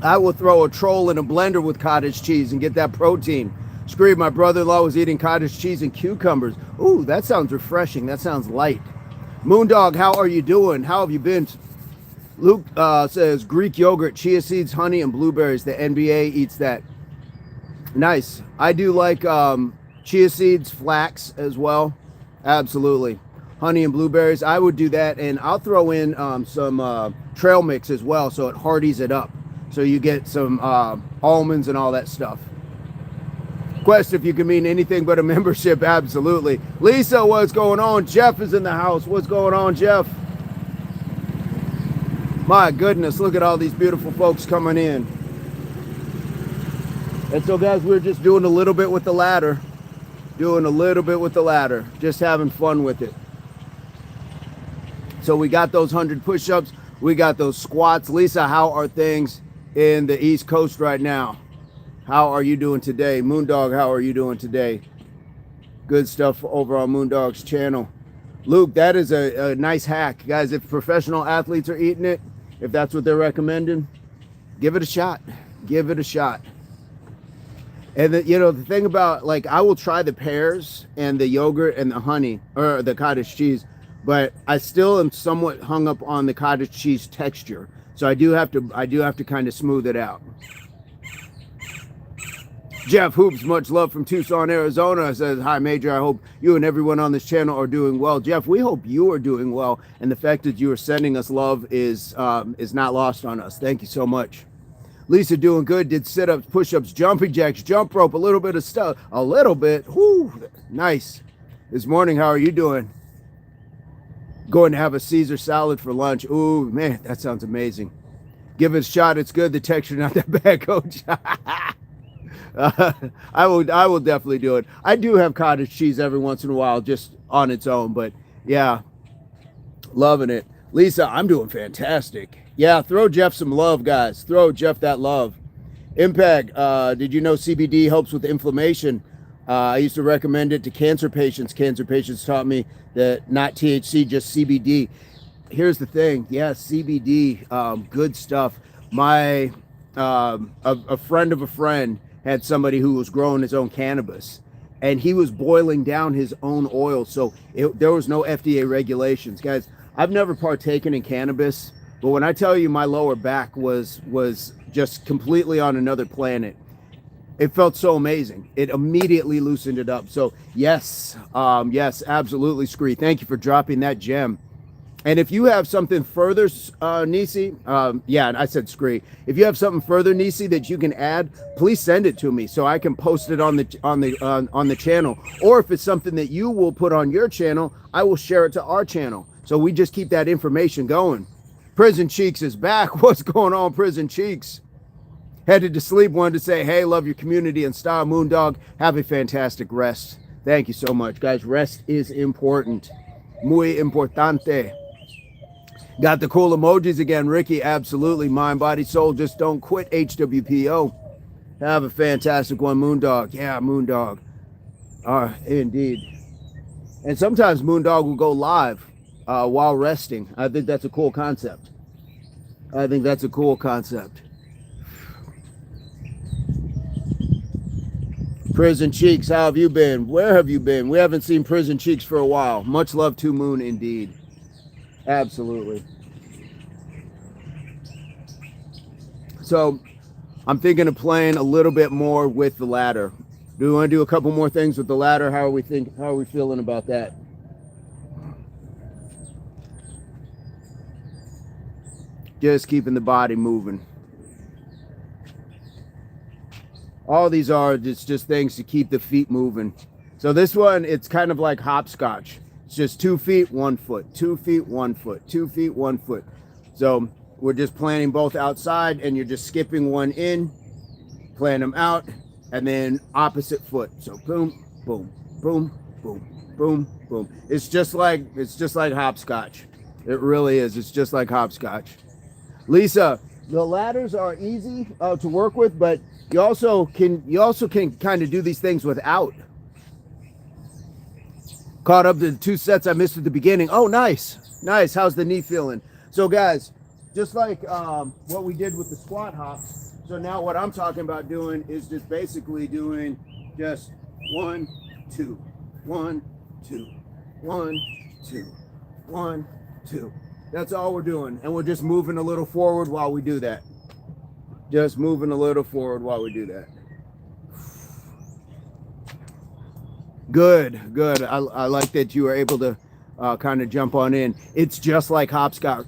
I will throw a troll in a blender with cottage cheese and get that protein. Scream, my brother-in-law was eating cottage cheese and cucumbers. Ooh, that sounds refreshing. That sounds light. Moondog, how are you doing? How have you been? Luke says Greek yogurt, chia seeds, honey, and blueberries. The NBA eats that. Nice. I do like chia seeds, flax as well. Absolutely. Honey and blueberries, I would do that, and I'll throw in some trail mix as well, so it hearties it up. So you get some almonds and all that stuff. Quest, if you can mean anything but a membership, absolutely. Lisa, what's going on? Jeff is in the house. What's going on, Jeff? My goodness, look at all these beautiful folks coming in. And so, guys, we're just doing a little bit with the ladder. Just having fun with it. So we got those 100 push-ups. We got those squats. Lisa, how are things in the East Coast right now? How are you doing today? Moondog, how are you doing today? Good stuff over on Moondog's channel. Luke, that is a nice hack. Guys, if professional athletes are eating it, if that's what they're recommending, give it a shot. Give it a shot. And the thing about, like, I will try the pears and the yogurt and the honey, or the cottage cheese, but I still am somewhat hung up on the cottage cheese texture. So I do have to kind of smooth it out. Jeff Hoops, much love from Tucson, Arizona, says, hi, Major. I hope you and everyone on this channel are doing well. Jeff, we hope you are doing well. And the fact that you are sending us love is not lost on us. Thank you so much. Lisa doing good. Did sit-ups, push-ups, jumping jacks, jump rope, a little bit of stuff. A little bit. Whoo, nice. This morning, how are you doing? Going to have a Caesar salad for lunch. Ooh, man, that sounds amazing. Give it a shot. It's good. The texture not that bad, coach. I will definitely do it. I do have cottage cheese every once in a while, just on its own, but yeah, loving it. Lisa, I'm doing fantastic. Yeah, throw Jeff some love, guys. Throw Jeff that love. Impact, did you know CBD helps with inflammation? I used to recommend it to cancer patients. Cancer patients taught me that not THC, just CBD. Here's the thing. Yeah, CBD, good stuff. My, a friend of a friend had somebody who was growing his own cannabis, and he was boiling down his own oil. So there was no FDA regulations. Guys, I've never partaken in cannabis, but when I tell you my lower back was just completely on another planet, it felt so amazing. It immediately loosened it up. So yes, yes, absolutely, Scree. Thank you for dropping that gem. And if you have something further, Nisi, yeah, I said Scree. If you have something further, Nisi, that you can add, please send it to me so I can post it on the channel. Or if it's something that you will put on your channel, I will share it to our channel. So we just keep that information going. Prison Cheeks is back. What's going on, Prison Cheeks? Headed to sleep. Wanted to say, hey, love your community and style. Moondog, have a fantastic rest. Thank you so much, guys. Rest is important. Muy importante. Got the cool emojis again, Ricky. Absolutely. Mind, body, soul. Just don't quit. HWPO. Have a fantastic one, Moondog. Yeah, Moondog. Indeed. And sometimes Moondog will go live while resting. I think that's a cool concept. I think that's a cool concept. Prison Cheeks, how have you been? Where have you been? We haven't seen Prison Cheeks for a while. Much love to Moon, indeed. Absolutely. So I'm thinking of playing a little bit more with the ladder. Do we want to do a couple more things with the ladder? How are we feeling about that? Just keeping the body moving. All these are just things to keep the feet moving. So this one, it's kind of like hopscotch. It's just 2 feet, 1 foot, 2 feet, 1 foot, 2 feet, 1 foot. So we're just planning both outside, and you're just skipping one in, playing them out, and then opposite foot. So boom, boom, boom, boom, boom, boom. It's just like hopscotch. It really is. It's just like hopscotch. Lisa, the ladders are easy to work with, but you also can kind of do these things without. Caught up to the 2 sets I missed at the beginning. Oh, nice. Nice. How's the knee feeling? So, guys, just like what we did with the squat hops. So now what I'm talking about doing is just basically doing just 1, 2, 1, 2, 1, 2, 1, 2. That's all we're doing. And we're just moving a little forward while we do that. Just moving a little forward while we do that. Good, good. I like that you were able to kind of jump on in. It's just like hopscotch,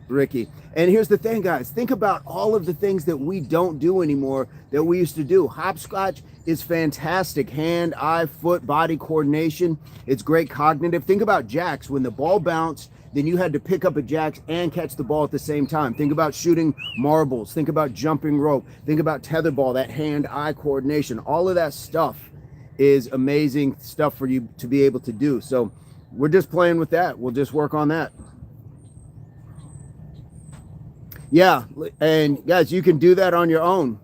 Ricky. And here's the thing, guys. Think about all of the things that we don't do anymore that we used to do. Hopscotch is fantastic. Hand, eye, foot, body coordination. It's great cognitive. Think about jacks. When the ball bounced, then you had to pick up a jacks and catch the ball at the same time. Think about shooting marbles. Think about jumping rope. Think about tetherball, that hand-eye coordination. All of that stuff is amazing stuff for you to be able to do. So we're just playing with that. We'll just work on that. Yeah, and guys, you can do that on your own.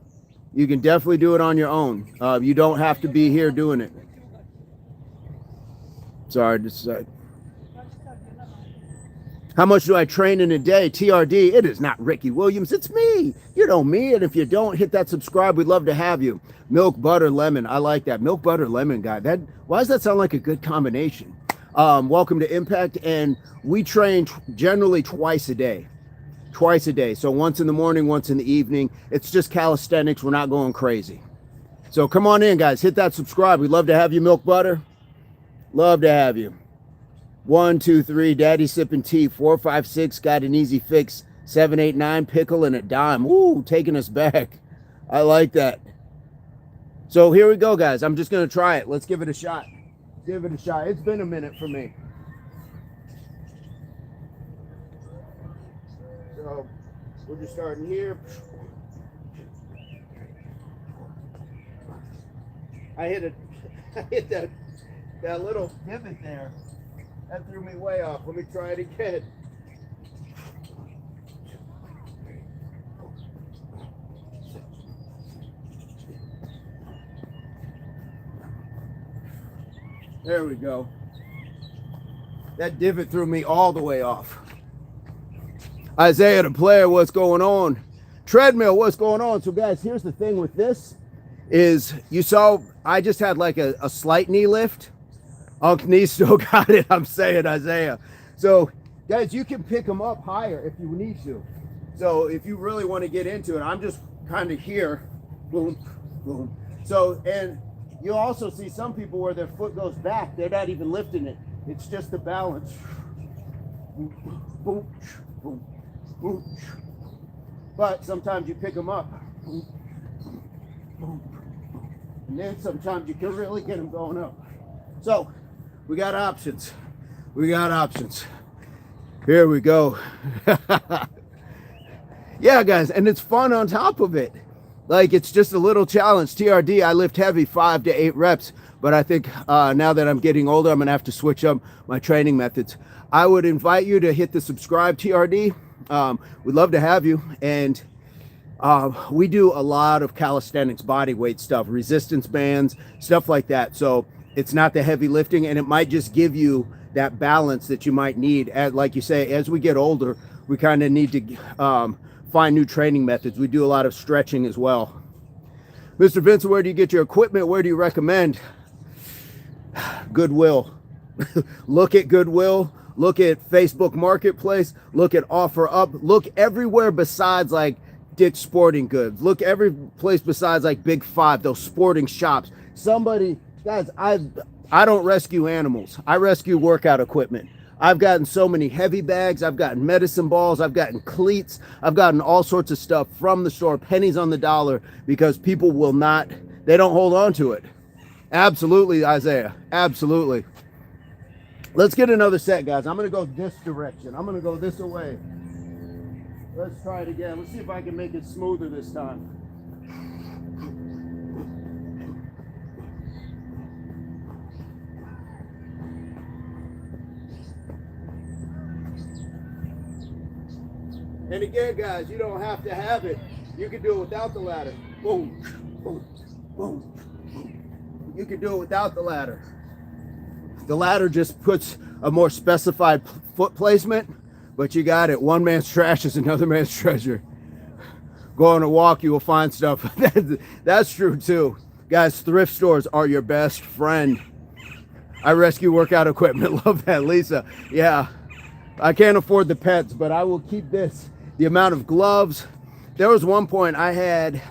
You can definitely do it on your own. You don't have to be here doing it. Sorry, just how much do I train in a day? TRD, it is not Ricky Williams, it's me. You know me, and if you don't, hit that subscribe. We'd love to have you. Milk, butter, lemon, I like that. Milk, butter, lemon, guy. Why does that sound like a good combination? Welcome to Impact, and we train generally twice a day. Twice a day. So once in the morning, once in the evening. It's just calisthenics. We're not going crazy. So come on in, guys. Hit that subscribe. We'd love to have you, Milk Butter. Love to have you. 1, 2, 3, Daddy sipping tea. 4, 5, 6, got an easy fix. 7, 8, 9, pickle, and a dime. Ooh, taking us back. I like that. So here we go, guys. I'm just going to try it. Let's give it a shot. Give it a shot. It's been a minute for me. So we're just starting here. I hit that little divot there. That threw me way off. Let me try it again. There we go. That divot threw me all the way off. Isaiah, the player, what's going on? Treadmill, what's going on? So guys, here's the thing with this is you saw I just had like a slight knee lift. Unc knee still got it, I'm saying, Isaiah. So guys, you can pick them up higher if you need to. So if you really want to get into it, I'm just kind of here. Boom, boom. So, and you'll also see some people where their foot goes back, they're not even lifting it. It's just the balance. Boom, boom, boom, boom. But sometimes you pick them up. Boom, boom. And then sometimes you can really get them going up. So we got options. We got options. Here we go. Yeah, guys, and it's fun on top of it. Like, it's just a little challenge. TRD, I lift heavy 5 to 8 reps, but I think now that I'm getting older, I'm gonna have to switch up my training methods. I would invite you to hit the subscribe, TRD. We'd love to have you. And we do a lot of calisthenics, body weight stuff, resistance bands, stuff like that. So it's not the heavy lifting, and it might just give you that balance that you might need. Like you say, as we get older, we kind of need to find new training methods. We do a lot of stretching as well. Mr. Vincent, where do you get your equipment? Where do you recommend? Goodwill. Look at Goodwill. Look at Facebook Marketplace. Look at OfferUp. Look everywhere besides like Dick's Sporting Goods. Look every place besides like Big Five, those sporting shops. Somebody, guys, I don't rescue animals. I rescue workout equipment. I've gotten so many heavy bags. I've gotten medicine balls. I've gotten cleats. I've gotten all sorts of stuff from the store, pennies on the dollar, because people will not, they don't hold on to it. Absolutely, Isaiah. Absolutely. Let's get another set, guys. I'm going to go this direction. I'm going to go this away. Let's try it again. Let's see if I can make it smoother this time. And again, guys, you don't have to have it. You can do it without the ladder. Boom, boom, boom, boom. You can do it without the ladder. The ladder just puts a more specified foot placement, but you got it. One man's trash is another man's treasure. Go on a walk, you will find stuff. That's true too. Guys, thrift stores are your best friend. I rescue workout equipment. Love that, Lisa. Yeah, I can't afford the pets, but I will keep this. The amount of gloves. There was one point I had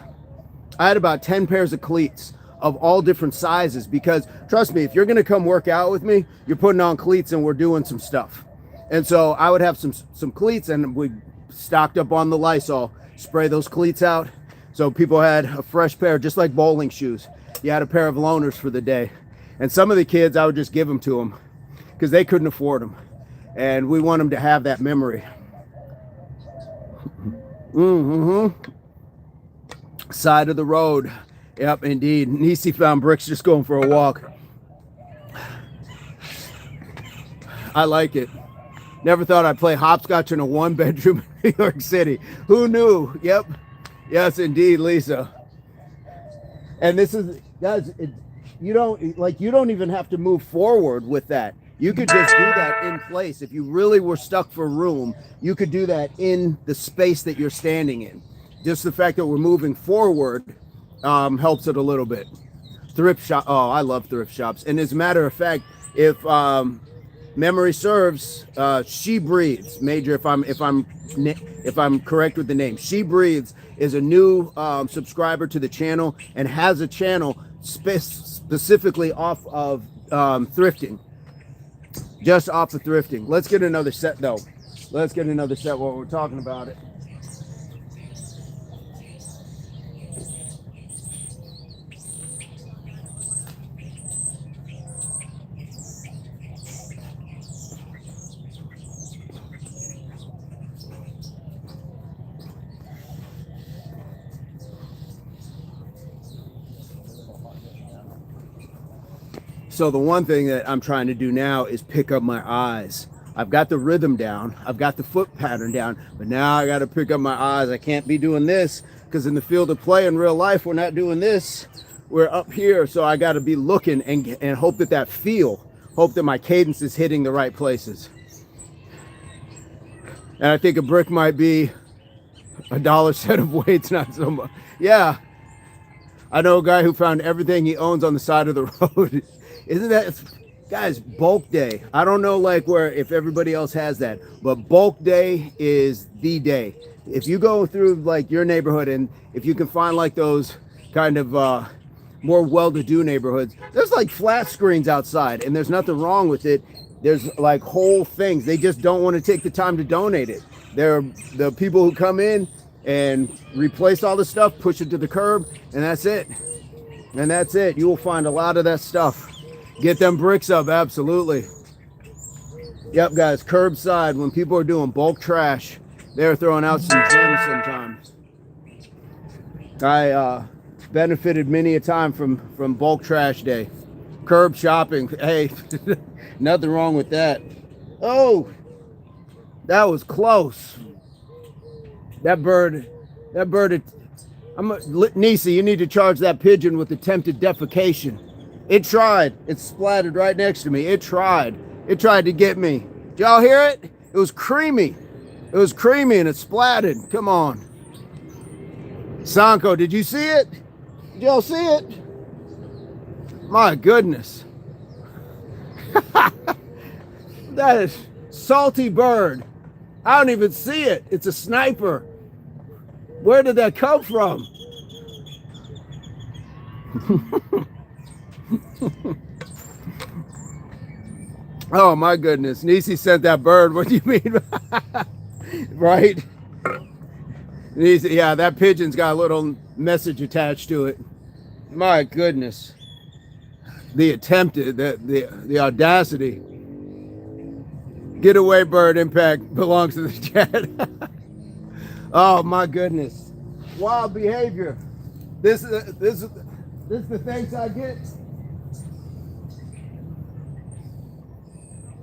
about 10 pairs of cleats of all different sizes, because trust me, if you're going to come work out with me, you're putting on cleats and we're doing some stuff. And so I would have some cleats, and we stocked up on the Lysol, spray those cleats out. So people had a fresh pair, just like bowling shoes. You had a pair of loaners for the day. And some of the kids, I would just give them to them because they couldn't afford them. And we want them to have that memory. Side of the road. Yep, indeed. Nisi found bricks just going for a walk. I like it. Never thought I'd play hopscotch in a one-bedroom in New York City. Who knew? Yep. Yes, indeed, Lisa. And this is, guys, you don't even have to move forward with that. You could just do that in place. If you really were stuck for room, you could do that in the space that you're standing in. Just the fact that we're moving forward helps it a little bit. Thrift shop. Oh, I love thrift shops. And as a matter of fact, if memory serves, She Breathes, Major, if I'm correct with the name, She Breathes is a new subscriber to the channel and has a channel specifically off of thrifting. Just off of thrifting. Let's get another set though. Let's get another set while we're talking about it. So the one thing that I'm trying to do now is pick up my eyes. I've got the rhythm down, I've got the foot pattern down, but now I got to pick up my eyes. I can't be doing this because in the field of play in real life, we're not doing this. We're up here, so I got to be looking and hope that hope that my cadence is hitting the right places. And I think a brick might be $1 set of weights, not so much. Yeah, I know a guy who found everything he owns on the side of the road. Isn't that, guys, bulk day? I don't know like where, if everybody else has that, but bulk day is the day. If you go through like your neighborhood and if you can find like those kind of more well-to-do neighborhoods, there's like flat screens outside and there's nothing wrong with it. There's like whole things. They just don't want to take the time to donate it. They're the people who come in and replace all the stuff, push it to the curb, and that's it. And that's it. You will find a lot of that stuff. Get them bricks up, absolutely. Yep, guys, curbside, when people are doing bulk trash, they're throwing out some gems sometimes. I benefited many a time from bulk trash day. Curb shopping, hey, nothing wrong with that. Oh, that was close. That bird, Nisa, you need to charge that pigeon with attempted defecation. It tried. It splattered right next to me. It tried to get me. Did y'all hear it? It was creamy. It was creamy and it splattered. Come on. Sanko, did you see it? Did y'all see it? My goodness. That is salty bird. I don't even see it. It's a sniper. Where did that come from? Oh my goodness. Nisi sent that bird. What do you mean? Right? Nisi, yeah, that pigeon's got a little message attached to it. My goodness. The attempted, the audacity. Get away, bird. Impact belongs to the chat. Oh my goodness. Wild behavior. This is the thanks I get.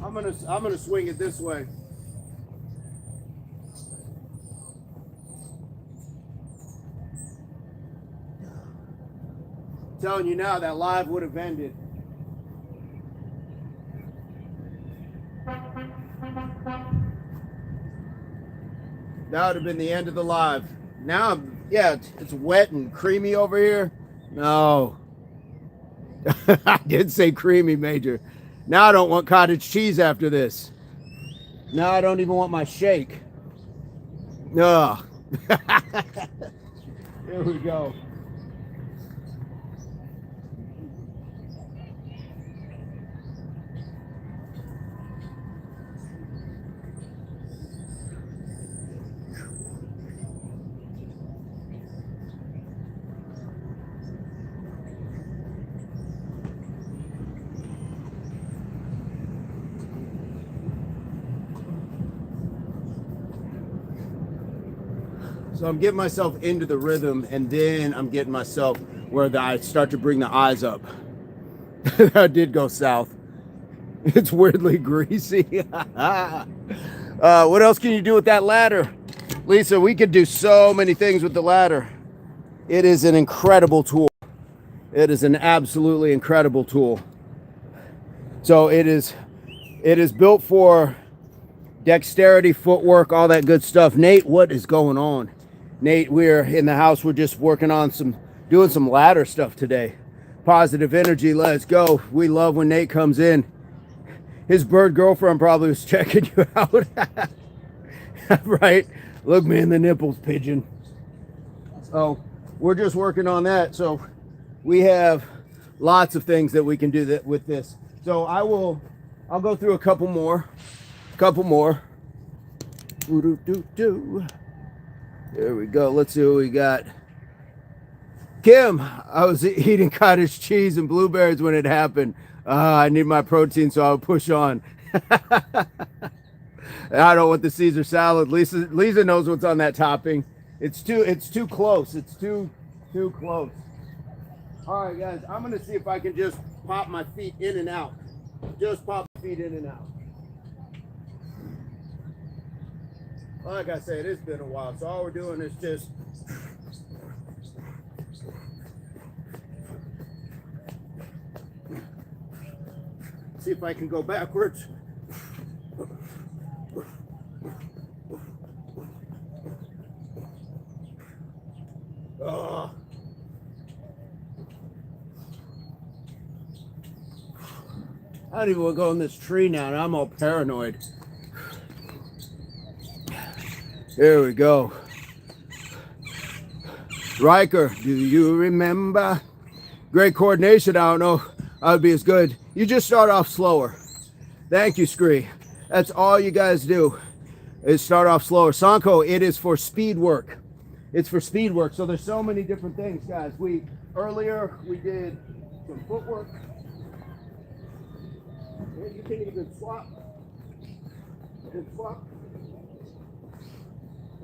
I'm gonna swing it this way. I'm telling you now, that live would have ended. That would have been the end of the live. Now, yeah, it's wet and creamy over here. No. I did say creamy, Major. Now I don't want cottage cheese after this. Now I don't even want my shake. No. Here we go. So I'm getting myself into the rhythm, and then I'm getting myself where I start to bring the eyes up. That did go south. It's weirdly greasy. What else can you do with that ladder? Lisa, we could do so many things with the ladder. It is an incredible tool. It is an absolutely incredible tool. So it is built for dexterity, footwork, all that good stuff. Nate, what is going on? Nate, we're in the house. We're just working on doing some ladder stuff today. Positive energy, let's go. We love when Nate comes in. His bird girlfriend probably was checking you out. Right? Look me in the nipples, pigeon. So we're just working on that. So we have lots of things that we can do with this. So I'll go through a couple more. Doo-doo-doo-doo. There we go. Let's see what we got. Kim, I was eating cottage cheese and blueberries when it happened. I need my protein, so I'll push on. I don't want the Caesar salad. Lisa knows what's on that topping. It's too close. It's too close. All right, guys, I'm gonna see if I can just pop my feet in and out. Just pop my feet in and out. Like I said, it's been a while, so all we're doing is just see if I can go backwards. Oh. I don't even want to go in this tree now, and I'm all paranoid. There we go. Riker, do you remember? Great coordination. I don't know I would be as good. You just start off slower. Thank you, Scree. That's all you guys do is start off slower. Sanko, it is for speed work. It's for speed work. So there's so many different things, guys. Earlier we did some footwork. You can even swap and swap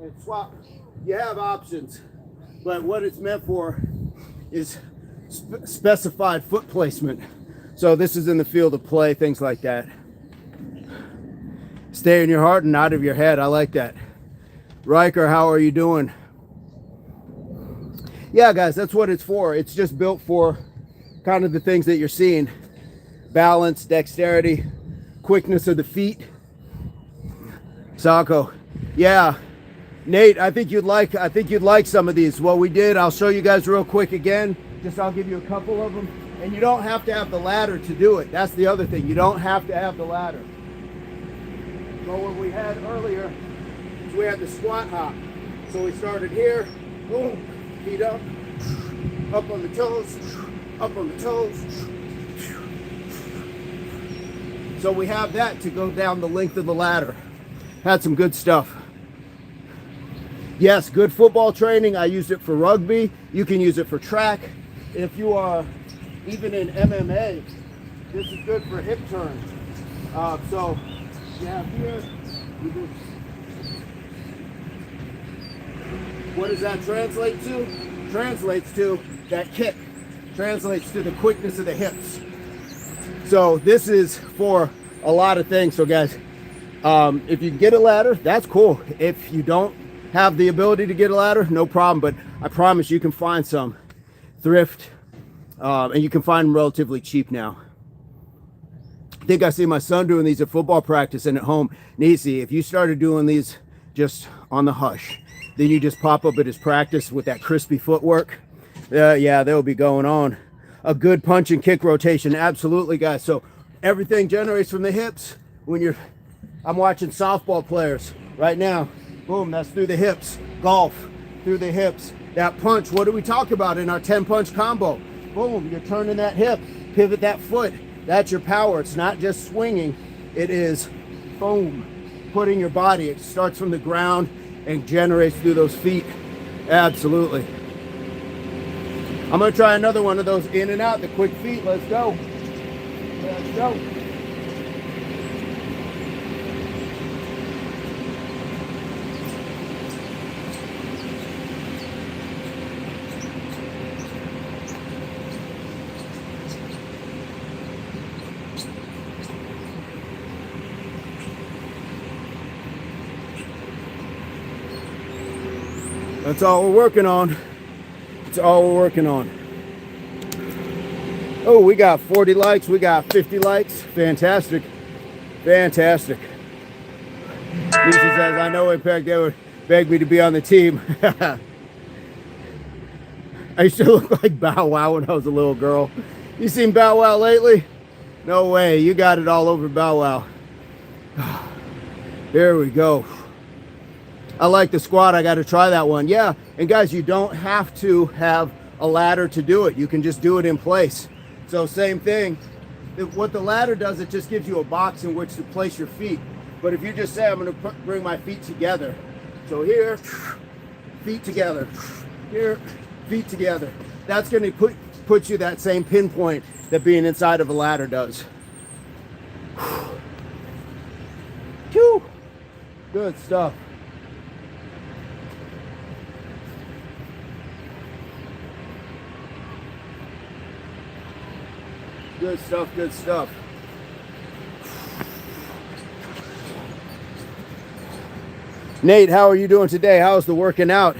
and swap. You have options, but what it's meant for is specified foot placement. So this is in the field of play, things like that. Stay in your heart and out of your head. I like that. Riker, how are you doing? Yeah, guys, that's what it's for. It's just built for kind of the things that you're seeing. Balance, dexterity, quickness of the feet. Sako, yeah. Nate, I think you'd like some of these. What we did, I'll show you guys real quick again. I'll give you a couple of them. And you don't have to have the ladder to do it. That's the other thing. You don't have to have the ladder. So what we had earlier is we had the squat hop. So we started here, boom, feet up on the toes, up on the toes. So we have that to go down the length of the ladder. Had some good stuff. Yes, good football training. I used it for rugby. You can use it for track. If you are even in MMA, this is good for hip turns. So you have here, you do. What does that translate to? Translates to that kick. Translates to the quickness of the hips. So this is for a lot of things. So guys, if you get a ladder, that's cool. If you don't have the ability to get a ladder, no problem. But I promise you can find some thrift, and you can find them relatively cheap now. I think I see my son doing these at football practice and at home. Nisi, if you started doing these just on the hush, then you just pop up at his practice with that crispy footwork. Yeah, they'll be going on. A good punch and kick rotation, absolutely, guys. So everything generates from the hips. I'm watching softball players right now. Boom, that's through the hips. Golf, through the hips. That punch, what do we talk about in our 10-punch combo? Boom, you're turning that hip, pivot that foot. That's your power. It's not just swinging. It is, boom, putting your body. It starts from the ground and generates through those feet. Absolutely. I'm going to try another one of those in and out, the quick feet. Let's go. Let's go. That's all we're working on. That's all we're working on. Oh, we got 40 likes. We got 50 likes. Fantastic. Fantastic. Lisa says, I know Impact, they would beg me to be on the team. I used to look like Bow Wow when I was a little girl. You seen Bow Wow lately? No way. You got it all over Bow Wow. There we go. I like the squat. I got to try that one. Yeah. And guys, you don't have to have a ladder to do it. You can just do it in place. So same thing. What the ladder does, it just gives you a box in which to place your feet. But if you just say, I'm going to bring my feet together. So here, feet together. Here, feet together. That's going to put you that same pinpoint that being inside of a ladder does. Whew. Good stuff. Good stuff, good stuff. Nate, how are you doing today? How's the working out?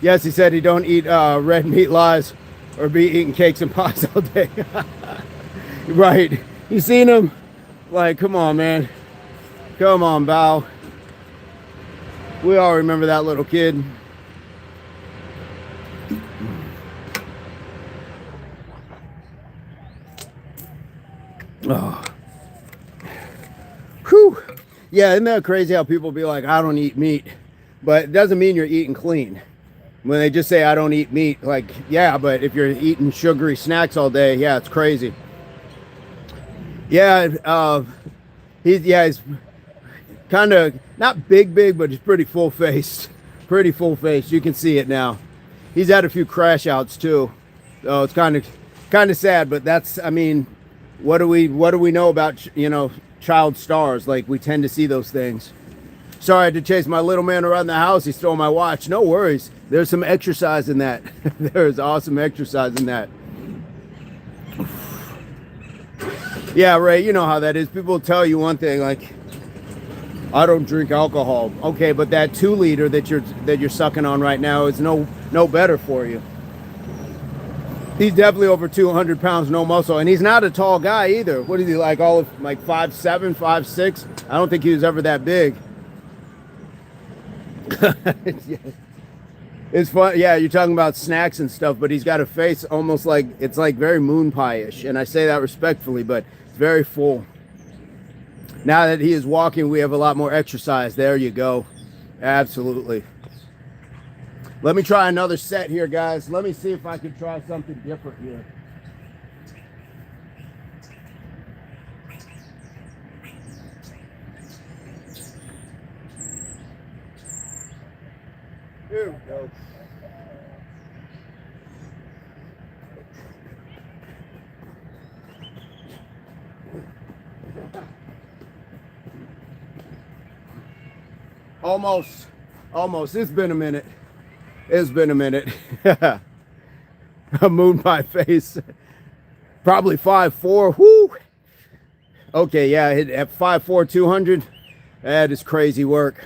Yes, he said he don't eat red meat lies or be eating cakes and pies all day. Right. You seen him? Like, come on, man. Come on, Bao. We all remember that little kid. Oh. Whew. Yeah, isn't that crazy how people be like, I don't eat meat, but it doesn't mean you're eating clean. When they just say, I don't eat meat, like, yeah, but if you're eating sugary snacks all day, yeah, it's crazy. Yeah, he's kind of, not big, but he's pretty full-faced. Pretty full-faced. You can see it now. He's had a few crash outs, too. So it's kind of sad, but that's, I mean, what do we know about, you know, child stars? Like, we tend to see those things. Sorry, I had to chase my little man around the house. He stole my watch. No worries. There's some exercise in that. There's awesome exercise in that. Yeah, Ray, you know how that is. People tell you one thing, like, I don't drink alcohol. Okay, but that 2 liter that you're sucking on right now is no better for you. He's definitely over 200 pounds, no muscle, and he's not a tall guy either. What is he, like, all of like 5'7", 5'6"? I don't think he was ever that big. It's fun. Yeah, you're talking about snacks and stuff, but he's got a face almost like, it's like very moon pie-ish, and I say that respectfully, but it's very full. Now that he is walking, we have a lot more exercise. There you go. Absolutely. Let me try another set here, guys. Let me see if I can try something different here. Here we go. Almost. It's been a minute. It's been a minute. A moon pie face. Probably 5'4". Whoo. Okay, yeah, at 5'4", 200. That is crazy work.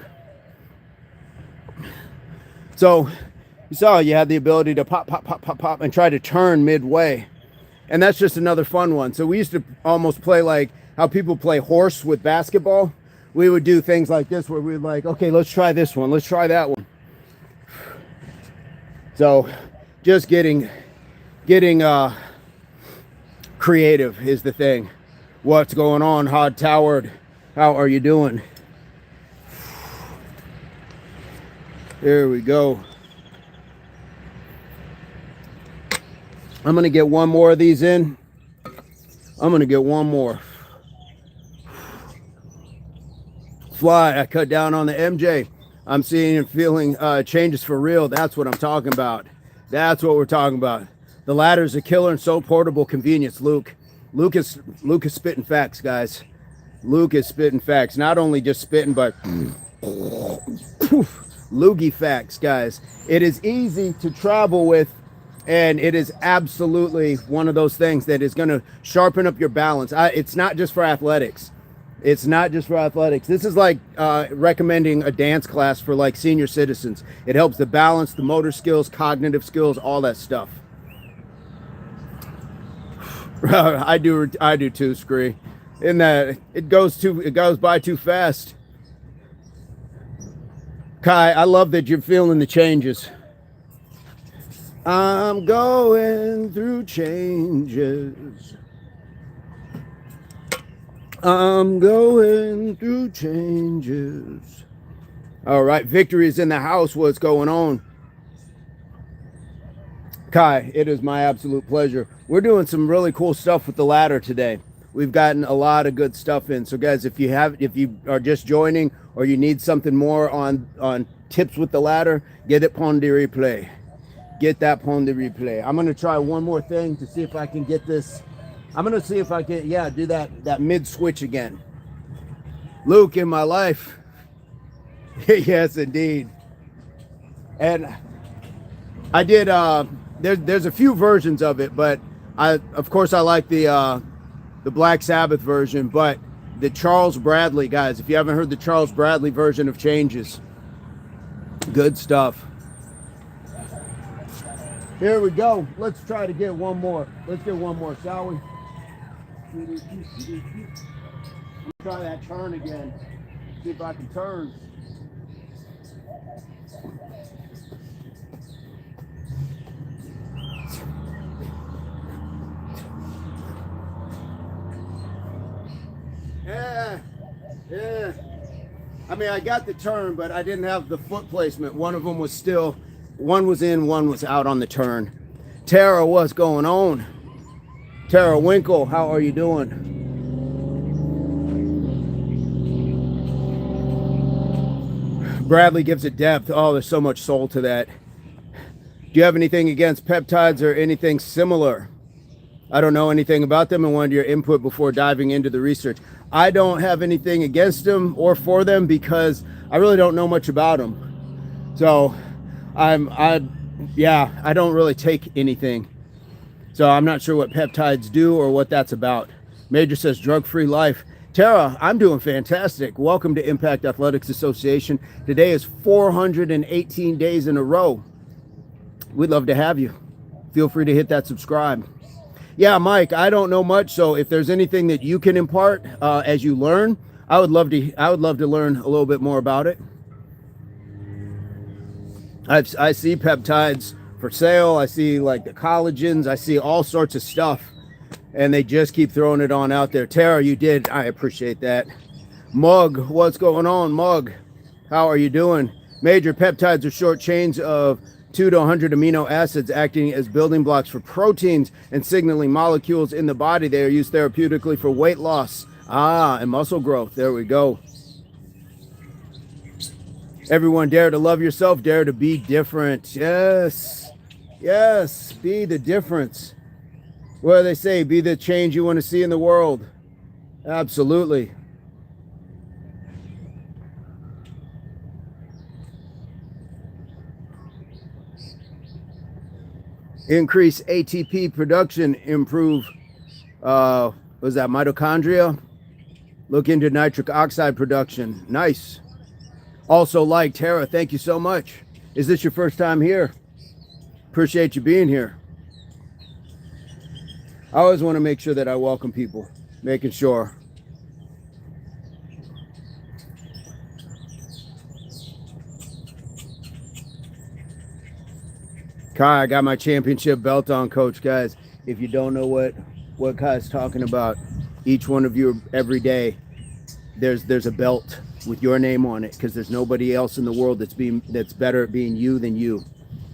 So you saw you had the ability to pop, and try to turn midway. And that's just another fun one. So we used to almost play like how people play horse with basketball. We would do things like this where we'd like, okay, let's try this one. Let's try that one. So just getting creative is the thing. What's going on, Hod Towered? How are you doing? There we go. I'm going to get one more of these in. I'm going to get one more. Fly, I cut down on the MJ. I'm seeing and feeling changes for real. That's what I'm talking about. That's what we're talking about. The ladder's a killer and so portable convenience, Luke. Luke is spitting facts, guys. Luke is spitting facts. Not only just spitting, but loogie facts, guys. It is easy to travel with, and it is absolutely one of those things that is going to sharpen up your balance. It's not just for athletics. It's not just for athletics. This is like recommending a dance class for like senior citizens. It helps the balance, the motor skills, cognitive skills, all that stuff. I do too, Scree. In that it goes by too fast. Kai, I love that you're feeling the changes. I'm going through changes. I'm going through changes. All right, victory is in the house. What's going on? Kai, it is my absolute pleasure. We're doing some really cool stuff with the ladder today. we've gotten a lot of good stuff in. So guys, if you are just joining or you need something more on tips with the ladder, get it on the replay. Get that on the replay. I'm gonna try one more thing to see if I can get this. I'm gonna see if I can, yeah, do that mid switch again. Luke in my life. Yes, indeed. And I did. There's a few versions of it, but of course I like the Black Sabbath version. But the Charles Bradley, guys, if you haven't heard the Charles Bradley version of Changes, good stuff. Here we go. Let's try to get one more. Let's get one more, shall we? Let's try that turn again. See if I can turn. Yeah. I mean, I got the turn, but I didn't have the foot placement. One of them was still, one was in, one was out on the turn. Tara, what's going on? Tara Winkle, how are you doing? Bradley gives it depth. Oh, there's so much soul to that. Do you have anything against peptides or anything similar? I don't know anything about them and wanted your input before diving into the research. I don't have anything against them or for them because I really don't know much about them. So I don't really take anything. So I'm not sure what peptides do or what that's about. Major says drug-free life. Tara, I'm doing fantastic. Welcome to Impact Athletics Association. Today is 418 days in a row. We'd love to have you. Feel free to hit that subscribe. Yeah, Mike, I don't know much, so if there's anything that you can impart as you learn, I would love to learn a little bit more about it. I see peptides for sale. I see like the collagens. I see all sorts of stuff, and they just keep throwing it on out there. Tara, you did. I appreciate that. Mug, what's going on, Mug? How are you doing? Major peptides are short chains of 2 to 100 amino acids acting as building blocks for proteins and signaling molecules in the body. They are used therapeutically for weight loss and muscle growth. There we go. Everyone, dare to love yourself, dare to be different. Yes, be the difference. What do they say? Be the change you want to see in the world. Absolutely. Increase ATP production, improve, was that mitochondria? Look into nitric oxide production. Nice. Also like Tara, thank you so much. Is this your first time here? Appreciate you being here. I always want to make sure that I welcome people, making sure. Kai, I got my championship belt on, Coach. Guys, if you don't know what Kai's talking about, each one of you every day, there's a belt with your name on it, because there's nobody else in the world that's better at being you than you.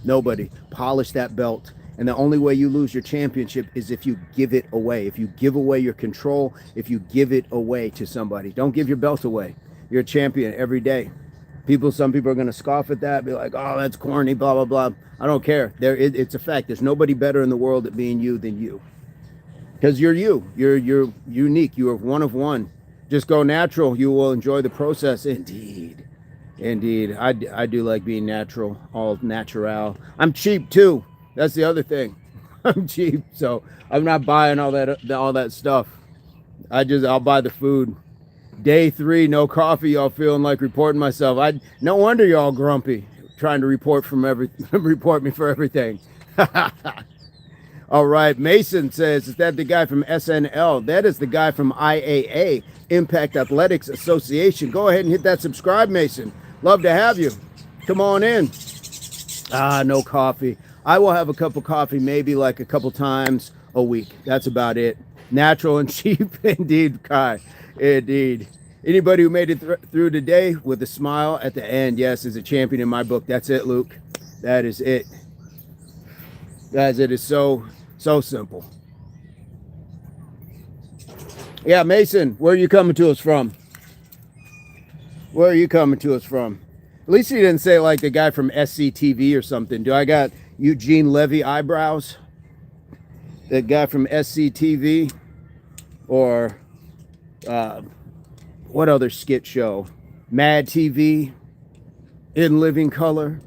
Nobody. Polish that belt. And the only way you lose your championship is if you give it away. If you give away your control, if you give it away to somebody. Don't give your belt away. You're a champion every day. Some people are going to scoff at that, be like, oh, that's corny, blah, blah, blah. I don't care. It's a fact. There's nobody better in the world at being you than you. Because you're you. You're unique. You are one of one. Just go natural. You will enjoy the process. Indeed. I do like being natural, all natural. I'm cheap too. That's the other thing. I'm cheap, so I'm not buying all that stuff. I'll buy the food. Day 3, no coffee. Y'all feeling like reporting myself. No wonder y'all grumpy, trying to report me for everything. All right, Mason says, is that the guy from SNL? That is the guy from IAA, Impact Athletics Association. Go ahead and hit that subscribe, Mason. Love to have you. Come on in. No coffee. I will have a cup of coffee maybe like a couple times a week. That's about it. Natural and cheap. Indeed, Kai. Indeed. Anybody who made it through today with a smile at the end, yes, is a champion in my book. That's it, Luke. That is it. Guys, it is so simple. Yeah, Mason, where are you coming to us from? Where are you coming to us from? At least he didn't say like the guy from SCTV or something. Do I got Eugene Levy eyebrows? That guy from SCTV? Or what other skit show? Mad TV? In Living Color?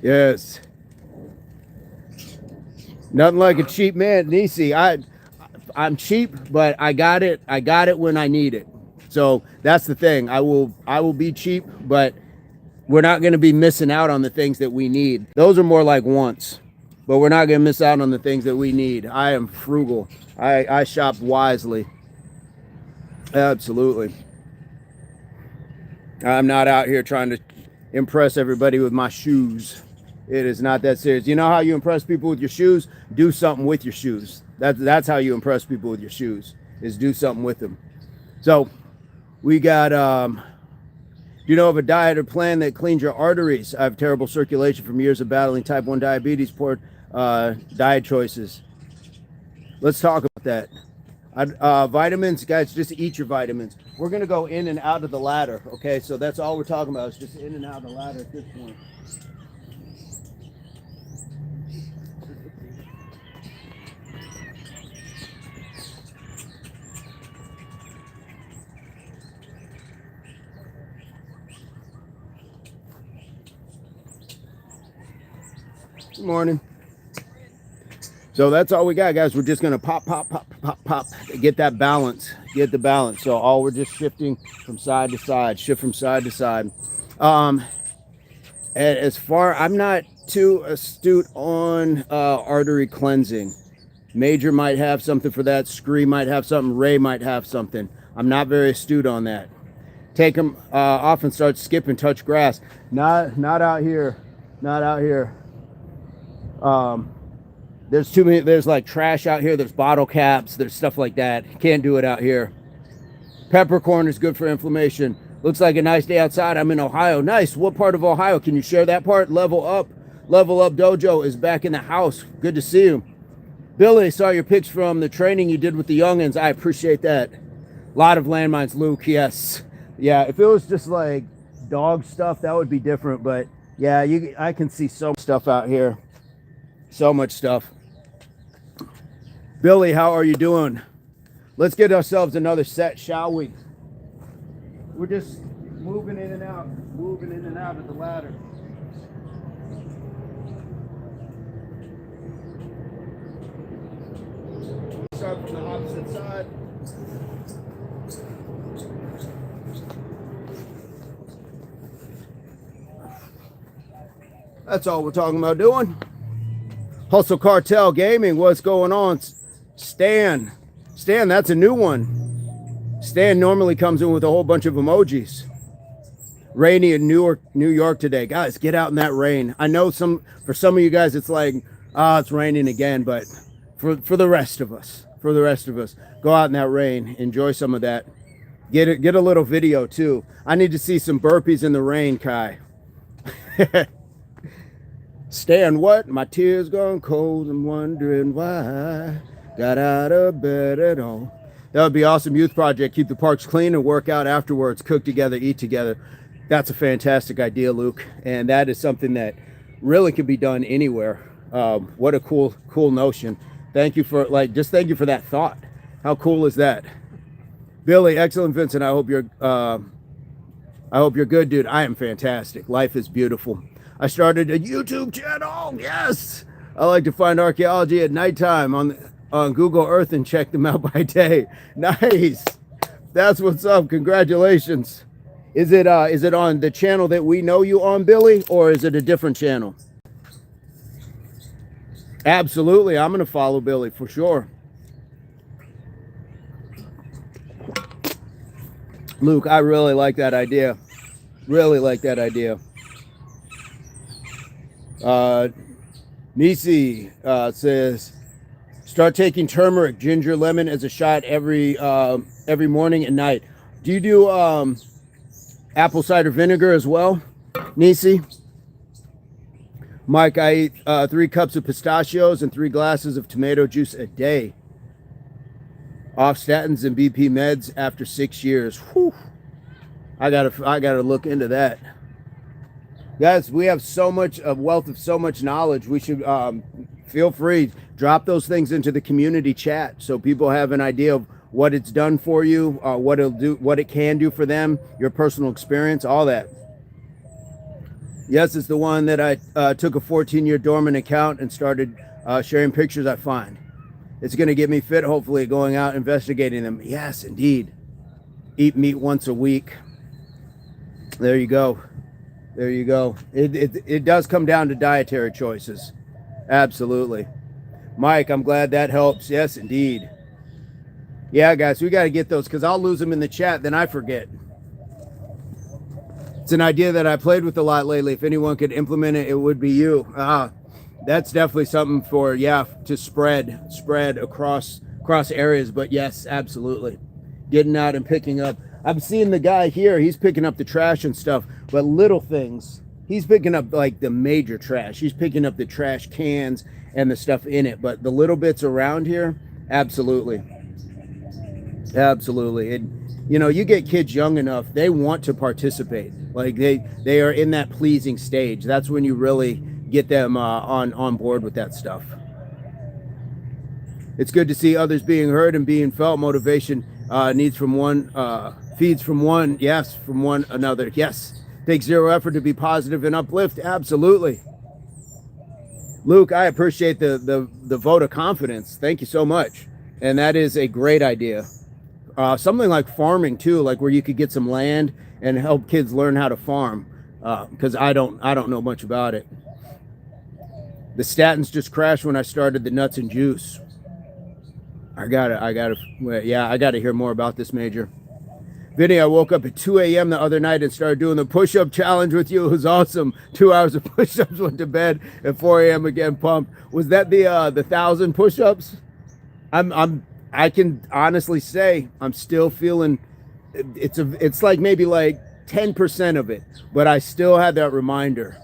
Yes. Nothing like a cheap man. Nisi, I'm cheap, but I got it. I got it when I need it. So that's the thing. I will be cheap, but we're not going to be missing out on the things that we need. Those are more like wants, but we're not going to miss out on the things that we need. I am frugal. I shop wisely. Absolutely. I'm not out here trying to impress everybody with my shoes. It is not that serious. You know how you impress people with your shoes? Do something with your shoes. That's how you impress people with your shoes, is do something with them. So we got, do you know of a diet or plan that cleans your arteries? I have terrible circulation from years of battling type 1 diabetes, poor diet choices. Let's talk about that. Vitamins, guys, just eat your vitamins. We're going to go in and out of the ladder, okay? So that's all we're talking about is just in and out of the ladder at this point. Good morning. So that's all we got, guys. We're just gonna pop, get that balance, get the balance. So all we're just shifting from side to side, shift from side to side. As far, I'm not too astute on artery cleansing. Major might have something for that. Scree might have something. Ray might have something. I'm not very astute on that. Take them off and start skipping, touch grass. Not out here. Not out here. There's too many, there's like trash out here, there's bottle caps, there's stuff like that. Can't do it out here. Peppercorn is good for inflammation. Looks like a nice day outside. I'm in Ohio. Nice. What part of Ohio? Can you share that part? Level Up Dojo is back in the house. Good to see you. Billy, saw your pics from the training you did with the youngins. I appreciate that. A lot of landmines, Luke. Yes. Yeah, if it was just like dog stuff, that would be different. But yeah, I can see so much stuff out here. So much stuff. Billy, how are you doing? Let's get ourselves another set, shall we? We're just moving in and out of the ladder. Start from the opposite side. That's all we're talking about doing. Hustle Cartel Gaming, what's going on? Stan, that's a new one. Stan normally comes in with a whole bunch of emojis. Rainy in New York today. Guys, get out in that rain. I know for some of you guys it's like, it's raining again, but for the rest of us, go out in that rain. Enjoy some of that. Get a little video too. I need to see some burpees in the rain, Kai. Stan, what? My tears gone cold. I'm wondering why. Got out of bed at all. That would be awesome. Youth project. Keep the parks clean and work out afterwards. Cook together, eat together. That's a fantastic idea, Luke. And that is something that really can be done anywhere. What a cool notion. Thank you for that thought. How cool is that? Billy, excellent, Vincent. I hope you're good, dude. I am fantastic. Life is beautiful. I started a YouTube channel. Yes. I like to find archaeology at nighttime on Google Earth and check them out by day. Nice. That's what's up. Congratulations. Is it on the channel that we know you on, Billy, or is it a different channel? Absolutely. I'm going to follow Billy for sure. Luke, I really like that idea. Really like that idea. Nisi says, start taking turmeric, ginger, lemon as a shot every morning and night. Do you do apple cider vinegar as well, Nisi? Mike, I eat 3 cups of pistachios and 3 glasses of tomato juice a day. Off statins and BP meds after 6 years. Whew. I gotta look into that. Guys, we have so much of wealth of so much knowledge. We should feel free, drop those things into the community chat so people have an idea of what it's done for you, what it'll do, what it can do for them, your personal experience, all that. Yes, it's the one that I took a 14-year dormant account and started sharing pictures I find. It's going to get me fit, hopefully, going out investigating them. Yes, indeed. Eat meat once a week. There you go. There you go. It does come down to dietary choices. Absolutely. Mike, I'm glad that helps. Yes, indeed. Yeah, guys, we got to get those because I'll lose them in the chat, then I forget. It's an idea that I played with a lot lately. If anyone could implement it, it would be you. That's definitely something for, yeah, to spread across areas. But yes, absolutely. Getting out and picking up. I'm seeing the guy here. He's picking up the trash and stuff, but little things. He's picking up like the major trash. He's picking up the trash cans and the stuff in it. But the little bits around here, absolutely. Absolutely. You get kids young enough, they want to participate. Like they are in that pleasing stage. That's when you really get them on board with that stuff. It's good to see others being heard and being felt. Motivation feeds from one. Yes, from one another. Yes. Takes zero effort to be positive and uplift. Absolutely. Luke, I appreciate the vote of confidence. Thank you so much. And that is a great idea. Something like farming too, like where you could get some land and help kids learn how to farm. Because I don't know much about it. The statins just crashed when I started the nuts and juice. I gotta hear more about this, Major. Vinny, I woke up at 2 a.m. the other night and started doing the push-up challenge with you. It was awesome. 2 hours of push-ups, went to bed at 4 a.m. again, pumped. Was that the 1,000 push-ups? I can honestly say I'm still feeling it's like maybe like 10% of it, but I still had that reminder.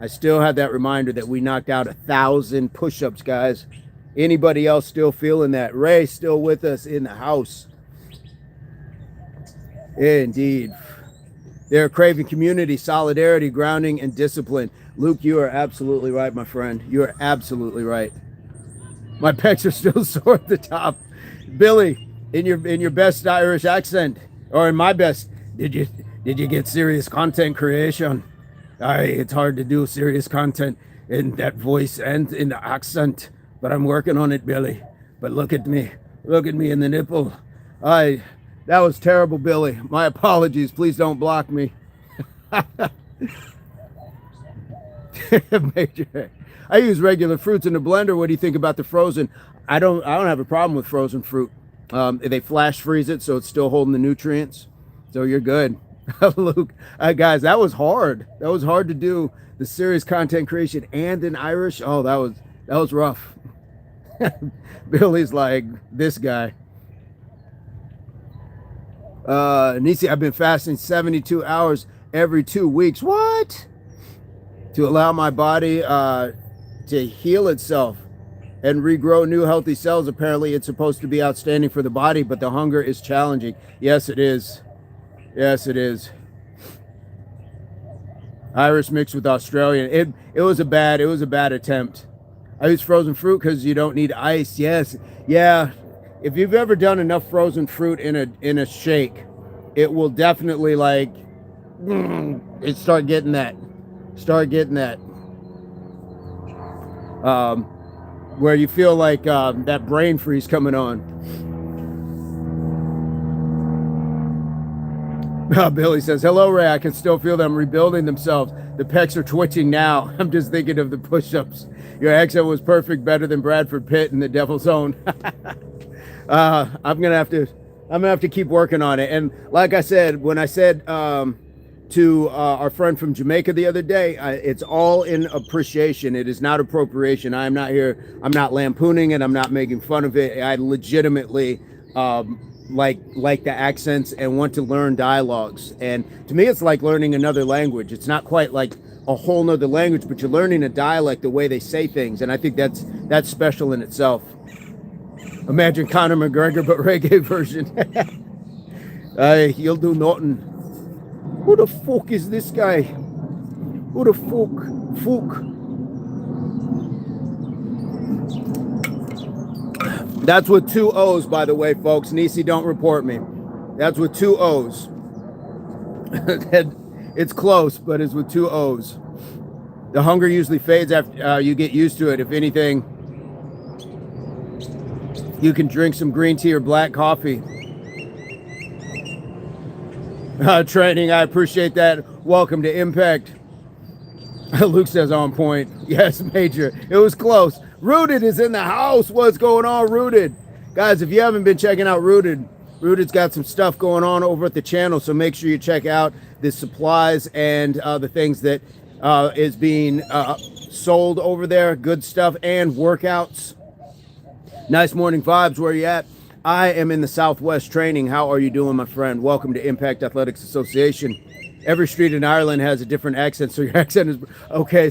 That we knocked out 1,000 push-ups, guys. Anybody else still feeling that? Ray still with us in the house. Indeed. They're craving community, solidarity, grounding, and discipline. Luke, you are absolutely right, my friend. You are absolutely right. My pecs are still sore at the top. Billy, in your best Irish accent, or in my best, did you get serious content creation? It's hard to do serious content in that voice and in the accent, but I'm working on it, Billy. But look at me in the nipple. That was terrible, Billy. My apologies. Please don't block me. Major. I use regular fruits in the blender. What do you think about the frozen? I don't have a problem with frozen fruit. They flash freeze it, so it's still holding the nutrients. So you're good. Luke, guys, that was hard. That was hard to do. The serious content creation and in Irish. Oh, that was rough. Billy's like this guy. Nisi, I've been fasting 72 hours every 2 weeks. What? To allow my body to heal itself and regrow new healthy cells. Apparently, it's supposed to be outstanding for the body, but the hunger is challenging. Yes, it is. Yes, it is. Irish mixed with Australian. It was a bad attempt. I use frozen fruit because you don't need ice. Yes. Yeah. If you've ever done enough frozen fruit in a shake, it will definitely start getting that. Where you feel like that brain freeze coming on. Billy says, hello, Ray. I can still feel them rebuilding themselves. The pecs are twitching now. I'm just thinking of the push-ups. Your accent was perfect, better than Bradford Pitt in The Devil's Own. I'm gonna have to keep working on it. And like I said, when I said to our friend from Jamaica the other day, it's all in appreciation. It is not appropriation. I'm not lampooning it. I'm not making fun of it. I legitimately like the accents and want to learn dialogues. And to me, it's like learning another language. It's not quite like a whole nother language, but you're learning a dialect, the way they say things, and I think that's special in itself. Imagine Conor McGregor, but reggae version. He'll do nothing. Who the fuck is this guy? Who the fuck? That's with 2 O's, by the way, folks. Nisi, don't report me. That's with 2 O's. It's close, but it's with 2 O's. The hunger usually fades after you get used to it. If anything, you can drink some green tea or black coffee. Training, I appreciate that. Welcome to Impact. Luke says on point. Yes, Major. It was close. Rooted is in the house. What's going on, Rooted? Guys, if you haven't been checking out Rooted's got some stuff going on over at the channel, so make sure you check out the supplies and the things that is being sold over there. Good stuff and workouts. Nice morning vibes. Where you at? I am in the Southwest training. How are you doing, my friend? Welcome to Impact Athletics Association. Every street in Ireland has a different accent, so your accent is okay.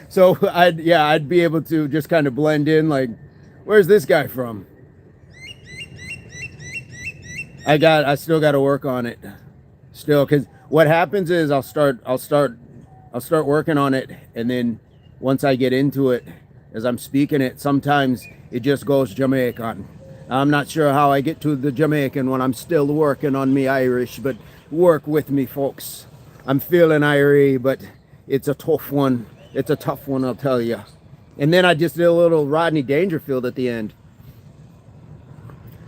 So I'd be able to just kind of blend in. Like, where's this guy from? I still got to work on it. Still, because what happens is I'll start working on it, and then once I get into it, as I'm speaking it, sometimes it just goes Jamaican. I'm not sure how I get to the Jamaican when I'm still working on me Irish, but work with me, folks. I'm feeling Irie, but it's a tough one. It's a tough one, I'll tell you. And then I just did a little Rodney Dangerfield at the end.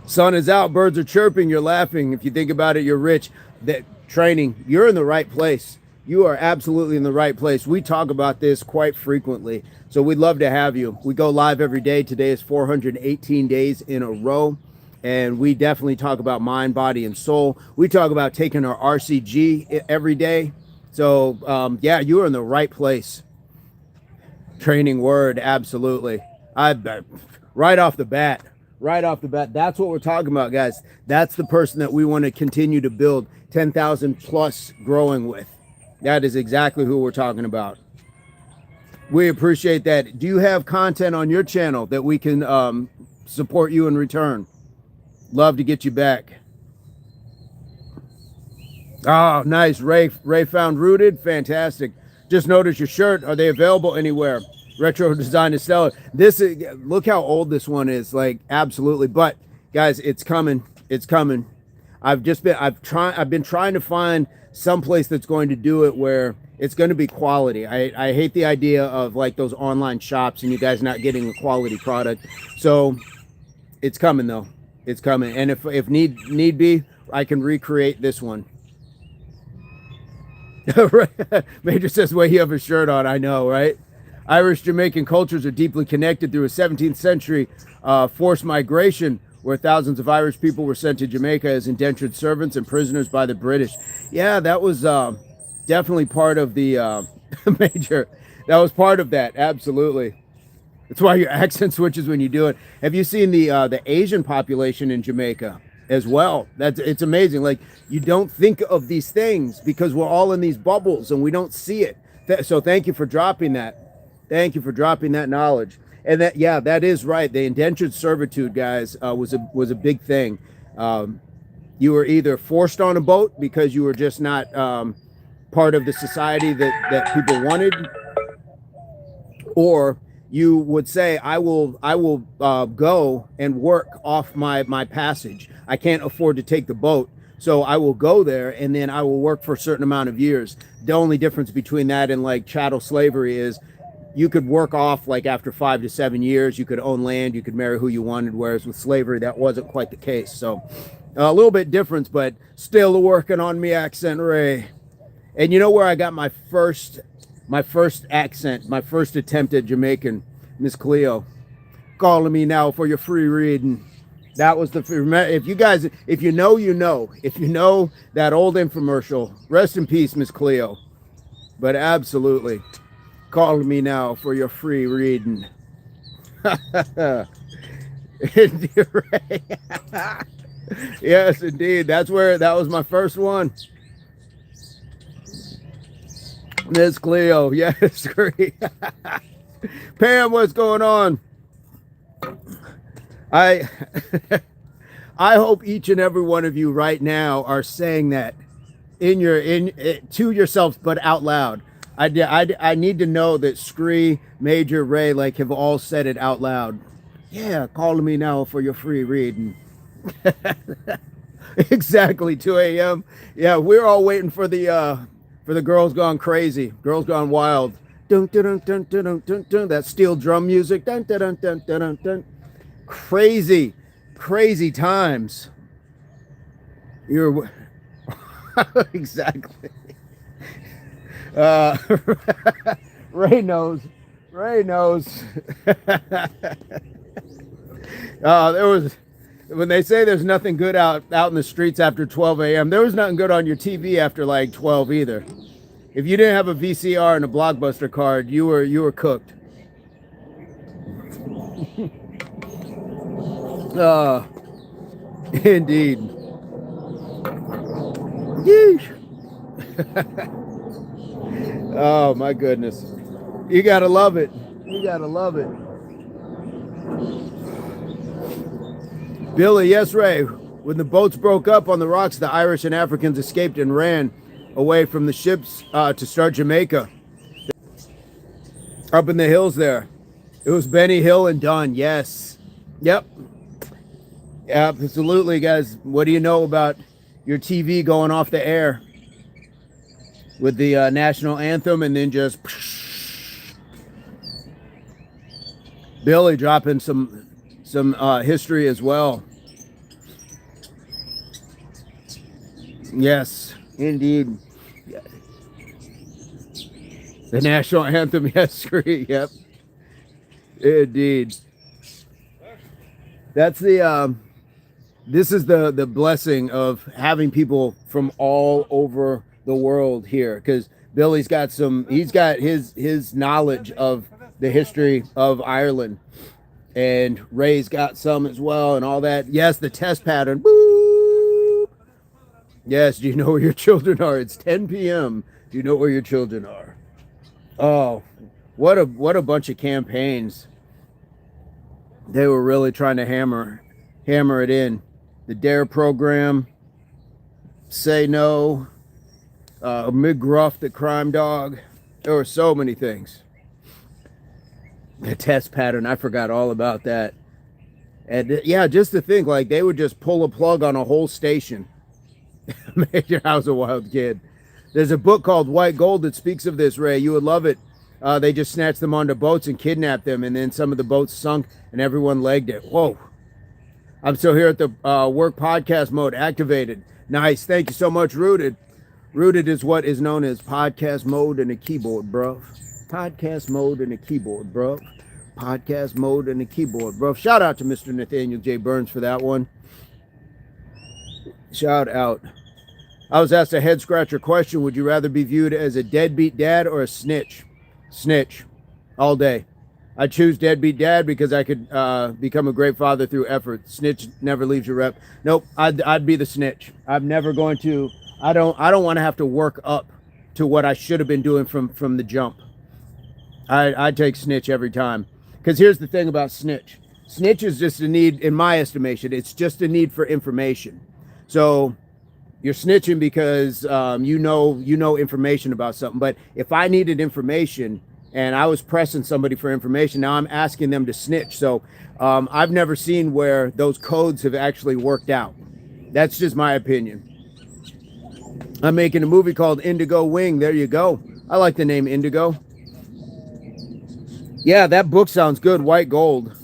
Sun is out, birds are chirping, you're laughing. If you think about it, you're rich. That training, you're in the right place. You are absolutely in the right place. We talk about this quite frequently, so we'd love to have you. We go live every day. Today is 418 days in a row, and we definitely talk about mind, body, and soul. We talk about taking our RCG every day. So, yeah, you are in the right place. Training word, absolutely. Right off the bat, that's what we're talking about, guys. That's the person that we want to continue to build 10,000 plus growing with. That is exactly who we're talking about. We appreciate that. Do you have content on your channel that we can support you in return? Love to get you back. Oh, nice. Ray found Rooted. Fantastic. Just noticed your shirt. Are they available anywhere? Retro design is stellar. Look how old this one is. Like, absolutely. But guys, it's coming. It's coming. I've been trying to find someplace that's going to do it where it's going to be quality. I hate the idea of like those online shops and you guys not getting a quality product. So it's coming though. It's coming. And if need be, I can recreate this one. Major says, well, you have a shirt on. I know, right? Irish Jamaican cultures are deeply connected through a 17th century forced migration where thousands of Irish people were sent to Jamaica as indentured servants and prisoners by the British. Yeah, that was definitely part of the Major. That was part of that. Absolutely. That's why your accent switches when you do it. Have you seen the Asian population in Jamaica as well? It's amazing. Like, you don't think of these things because we're all in these bubbles and we don't see it. So thank you for dropping that. Thank you for dropping that knowledge. And that, yeah, that is right. The indentured servitude, guys, was a big thing. You were either forced on a boat because you were just not part of the society that people wanted, or you would say, I will go and work off my passage. I can't afford to take the boat, so I will go there and then I will work for a certain amount of years. The only difference between that and like chattel slavery is you could work off like after 5 to 7 years, you could own land, you could marry who you wanted, whereas with slavery, that wasn't quite the case. So a little bit different, but still working on me accent, Ray. And you know where I got my first accent, my first attempt at Jamaican? Miss Cleo, calling me now for your free reading. That was if you know that old infomercial, rest in peace, Miss Cleo. But absolutely, calling me now for your free reading. Yes, indeed. That was my first one. Miss Cleo, yes, great. Pam, what's going on? I I hope each and every one of you right now are saying that to yourselves, but out loud. I need to know that Scree, Major, Ray, like have all said it out loud. Yeah, call me now for your free reading. Exactly, 2 a.m. Yeah, we're all waiting for the Girls Gone Crazy, Girls Gone Wild. Dun, dun, dun, dun, dun, dun, dun, that steel drum music. Dun, dun, dun, dun, dun, dun, dun. Crazy, crazy times. You're exactly. Uh, Ray knows. Ray knows. There was, when they say there's nothing good out in the streets after 12 a.m., there was nothing good on your TV after like 12 either. If you didn't have a VCR and a Blockbuster card, you were cooked. Indeed. Yeesh. Oh my goodness. You gotta love it. You gotta love it. Billy, yes, Ray. When the boats broke up on the rocks, the Irish and Africans escaped and ran away from the ships to start Jamaica. Up in the hills there. It was Benny Hill and Dunn, yes. Yep. Absolutely, guys. What do you know about your TV going off the air with the national anthem and then just Billy dropping some history as well. Yes, indeed. The national anthem, yes, yep. Indeed. That's the this is the blessing of having people from all over the world here, because Billy's got his knowledge of the history of Ireland, and Ray's got some as well and all that. Yes, the test pattern. Boop. Yes, do you know where your children are? It's 10 p.m. Do you know where your children are? Oh, what a bunch of campaigns. They were really trying to hammer it in. The DARE program, Say No, McGruff, the crime dog. There were so many things. The test pattern, I forgot all about that. And yeah, just to think, like, they would just pull a plug on a whole station. Major House of Wild Kid. There's a book called White Gold that speaks of this, Ray. You would love it. They just snatched them onto boats and kidnapped them, and then some of the boats sunk and everyone legged it. Whoa. I'm still here at the work podcast mode activated. Nice. Thank you so much, Rooted. Rooted is what is known as podcast mode and a keyboard, bro. Podcast mode and a keyboard, bro. Podcast mode and a keyboard, bro. Shout out to Mr. Nathaniel J. Burns for that one. Shout out. I was asked a head scratcher question. Would you rather be viewed as a deadbeat dad or a snitch? Snitch. All day. I choose deadbeat dad because I could become a great father through effort. Snitch never leaves your rep. Nope. I'd be the snitch. I'm never going to. I don't want to have to work up to what I should have been doing from the jump. I take snitch every time. Because here's the thing about snitch. Snitch is just a need, in my estimation, it's just a need for information. So you're snitching because you know information about something. But if I needed information and I was pressing somebody for information, now I'm asking them to snitch. So I've never seen where those codes have actually worked out. That's just my opinion. I'm making a movie called Indigo Wing. There you go. I like the name Indigo. Yeah, that book sounds good. White Gold.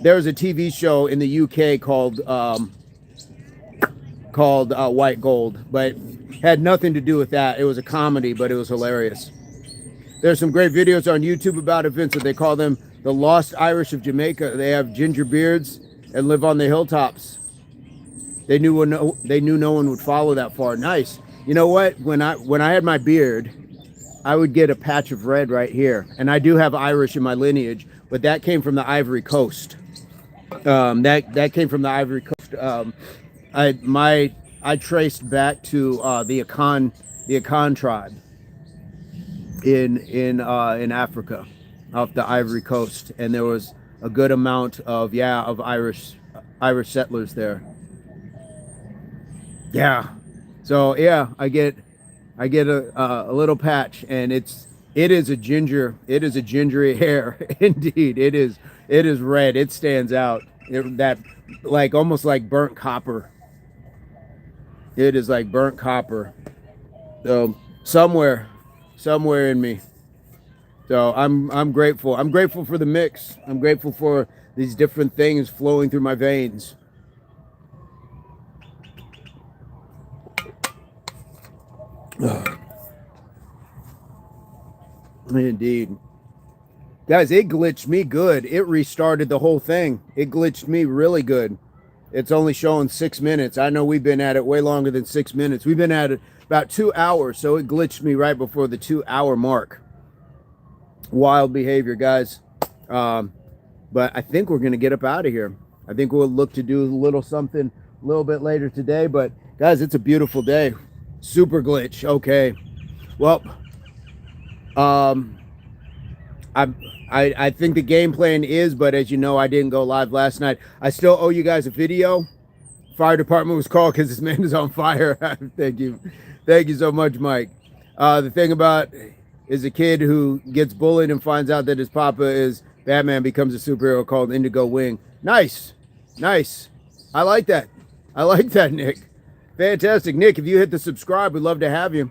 There was a TV show in the UK called White Gold, but had nothing to do with that. It was a comedy, but it was hilarious. There's some great videos on YouTube about events that they call them the Lost Irish of Jamaica. They have ginger beards and live on the hilltops. They knew no one would follow that far. Nice. You know what? When I had my beard, I would get a patch of red right here, and I do have Irish in my lineage, but that came from the Ivory Coast. That came from the Ivory Coast. I traced back to the Akan tribe in Africa, off the Ivory Coast, and there was a good amount of Irish settlers there. Yeah, so yeah, I get a little patch, and it is a gingery hair. Indeed, it is red. It stands out. That like almost like burnt copper. It is like burnt copper. So somewhere in me. So I'm grateful. I'm grateful for the mix. I'm grateful for these different things flowing through my veins. Indeed. Guys, it glitched me good. It restarted the whole thing. It glitched me really good. It's only showing 6 minutes. I know we've been at it way longer than 6 minutes. We've been at it about 2 hours, so it glitched me right before the 2-hour mark. Wild behavior, guys. But I think we're going to get up out of here. I think we'll look to do a little something a little bit later today. But, guys, it's a beautiful day. Super glitch. Okay. Well, I think the game plan is, but as you know, I didn't go live last night. I still owe you guys a video. Fire department was called because this man is on fire. Thank you so much, Mike. The thing about is a kid who gets bullied and finds out that his papa is Batman, becomes a superhero called Indigo Wing. Nice. I like that, Nick. Fantastic. Nick, if you hit the subscribe, we'd love to have you.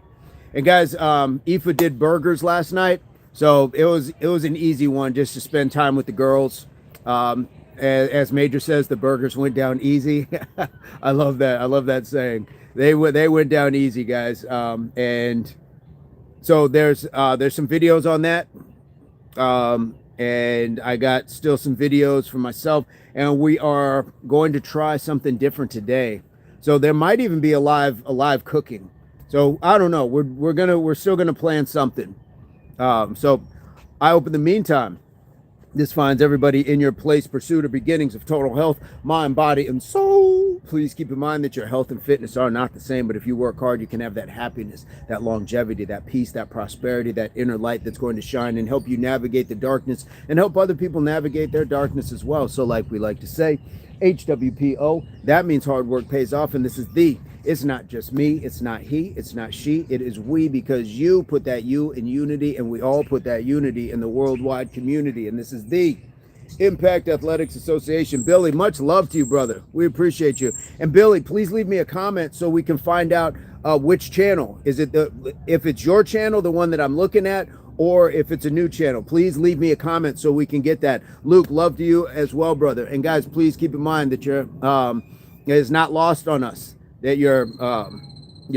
And guys, Aoife did burgers last night. So it was an easy one just to spend time with the girls. As Major says, the burgers went down easy. I love that saying. They went down easy, guys. And so there's some videos on that. And I got still some videos for myself, and we are going to try something different today. So there might even be a live cooking. So I don't know. We're still gonna plan something. So I hope in the meantime, this finds everybody in your place, pursuit of beginnings of total health, mind, body, and soul. Please keep in mind that your health and fitness are not the same, but if you work hard, you can have that happiness, that longevity, that peace, that prosperity, that inner light that's going to shine and help you navigate the darkness and help other people navigate their darkness as well. So like we like to say, HWPO, that means hard work pays off, and this is it's not just me, it's not he, it's not she, it is we, because you put that you in unity, and we all put that unity in the worldwide community, and this is the Impact Athletics Association. Billy, much love to you, brother. We appreciate you. And Billy, please leave me a comment so we can find out which channel. Is it if it's your channel, the one that I'm looking at, or if it's a new channel? Please leave me a comment so we can get that. Luke, love to you as well, brother. And guys, please keep in mind that it's not lost on us that your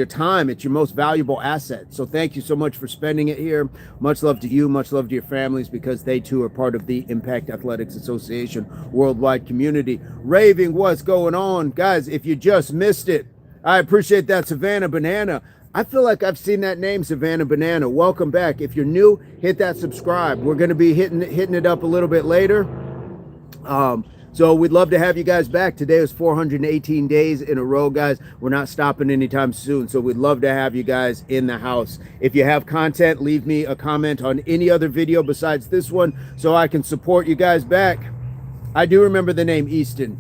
time, it's your most valuable asset. So thank you so much for spending it here. Much love to you, much love to your families, because they too are part of the Impact Athletics Association worldwide community. Raving, what's going on? Guys, if you just missed it, I appreciate that. Savannah Banana, I feel like I've seen that name, Savannah Banana. Welcome back. If you're new, hit that subscribe. We're going to be hitting it up a little bit later. So we'd love to have you guys back. Today was 418 days in a row, guys. We're not stopping anytime soon. So we'd love to have you guys in the house. If you have content, leave me a comment on any other video besides this one so I can support you guys back. I do remember the name Easton.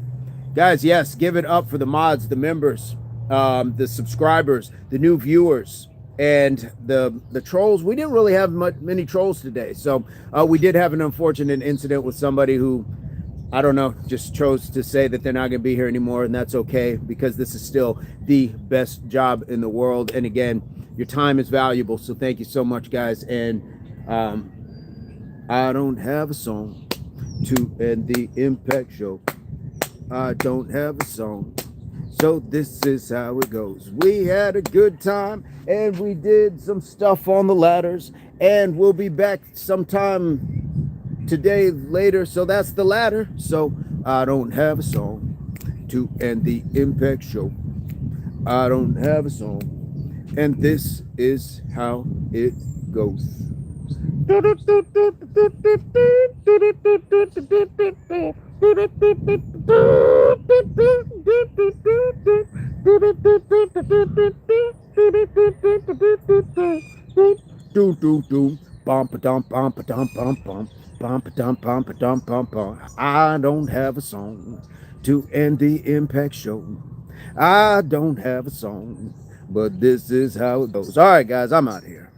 Guys, yes, give it up for the mods, the members, the subscribers, the new viewers, and the trolls. We didn't really have many trolls today. So we did have an unfortunate incident with somebody who, I don't know, just chose to say that they're not going to be here anymore, and that's okay, because this is still the best job in the world. And again, your time is valuable, so thank you so much, guys. And I don't have a song to end the Impact Show. I don't have a song, so this is how it goes. We had a good time, and we did some stuff on the ladders, and we'll be back sometime today later. So that's the ladder. So I don't have a song to end the Impact Show. I don't have a song, and this is how it goes. Do do do, bump a dump, bump a dump, bump bump, bump a dump, bump a dump, bump bump. I don't have a song to end the Impact show. I don't have a song, but this is how it goes. All right, guys, I'm out here.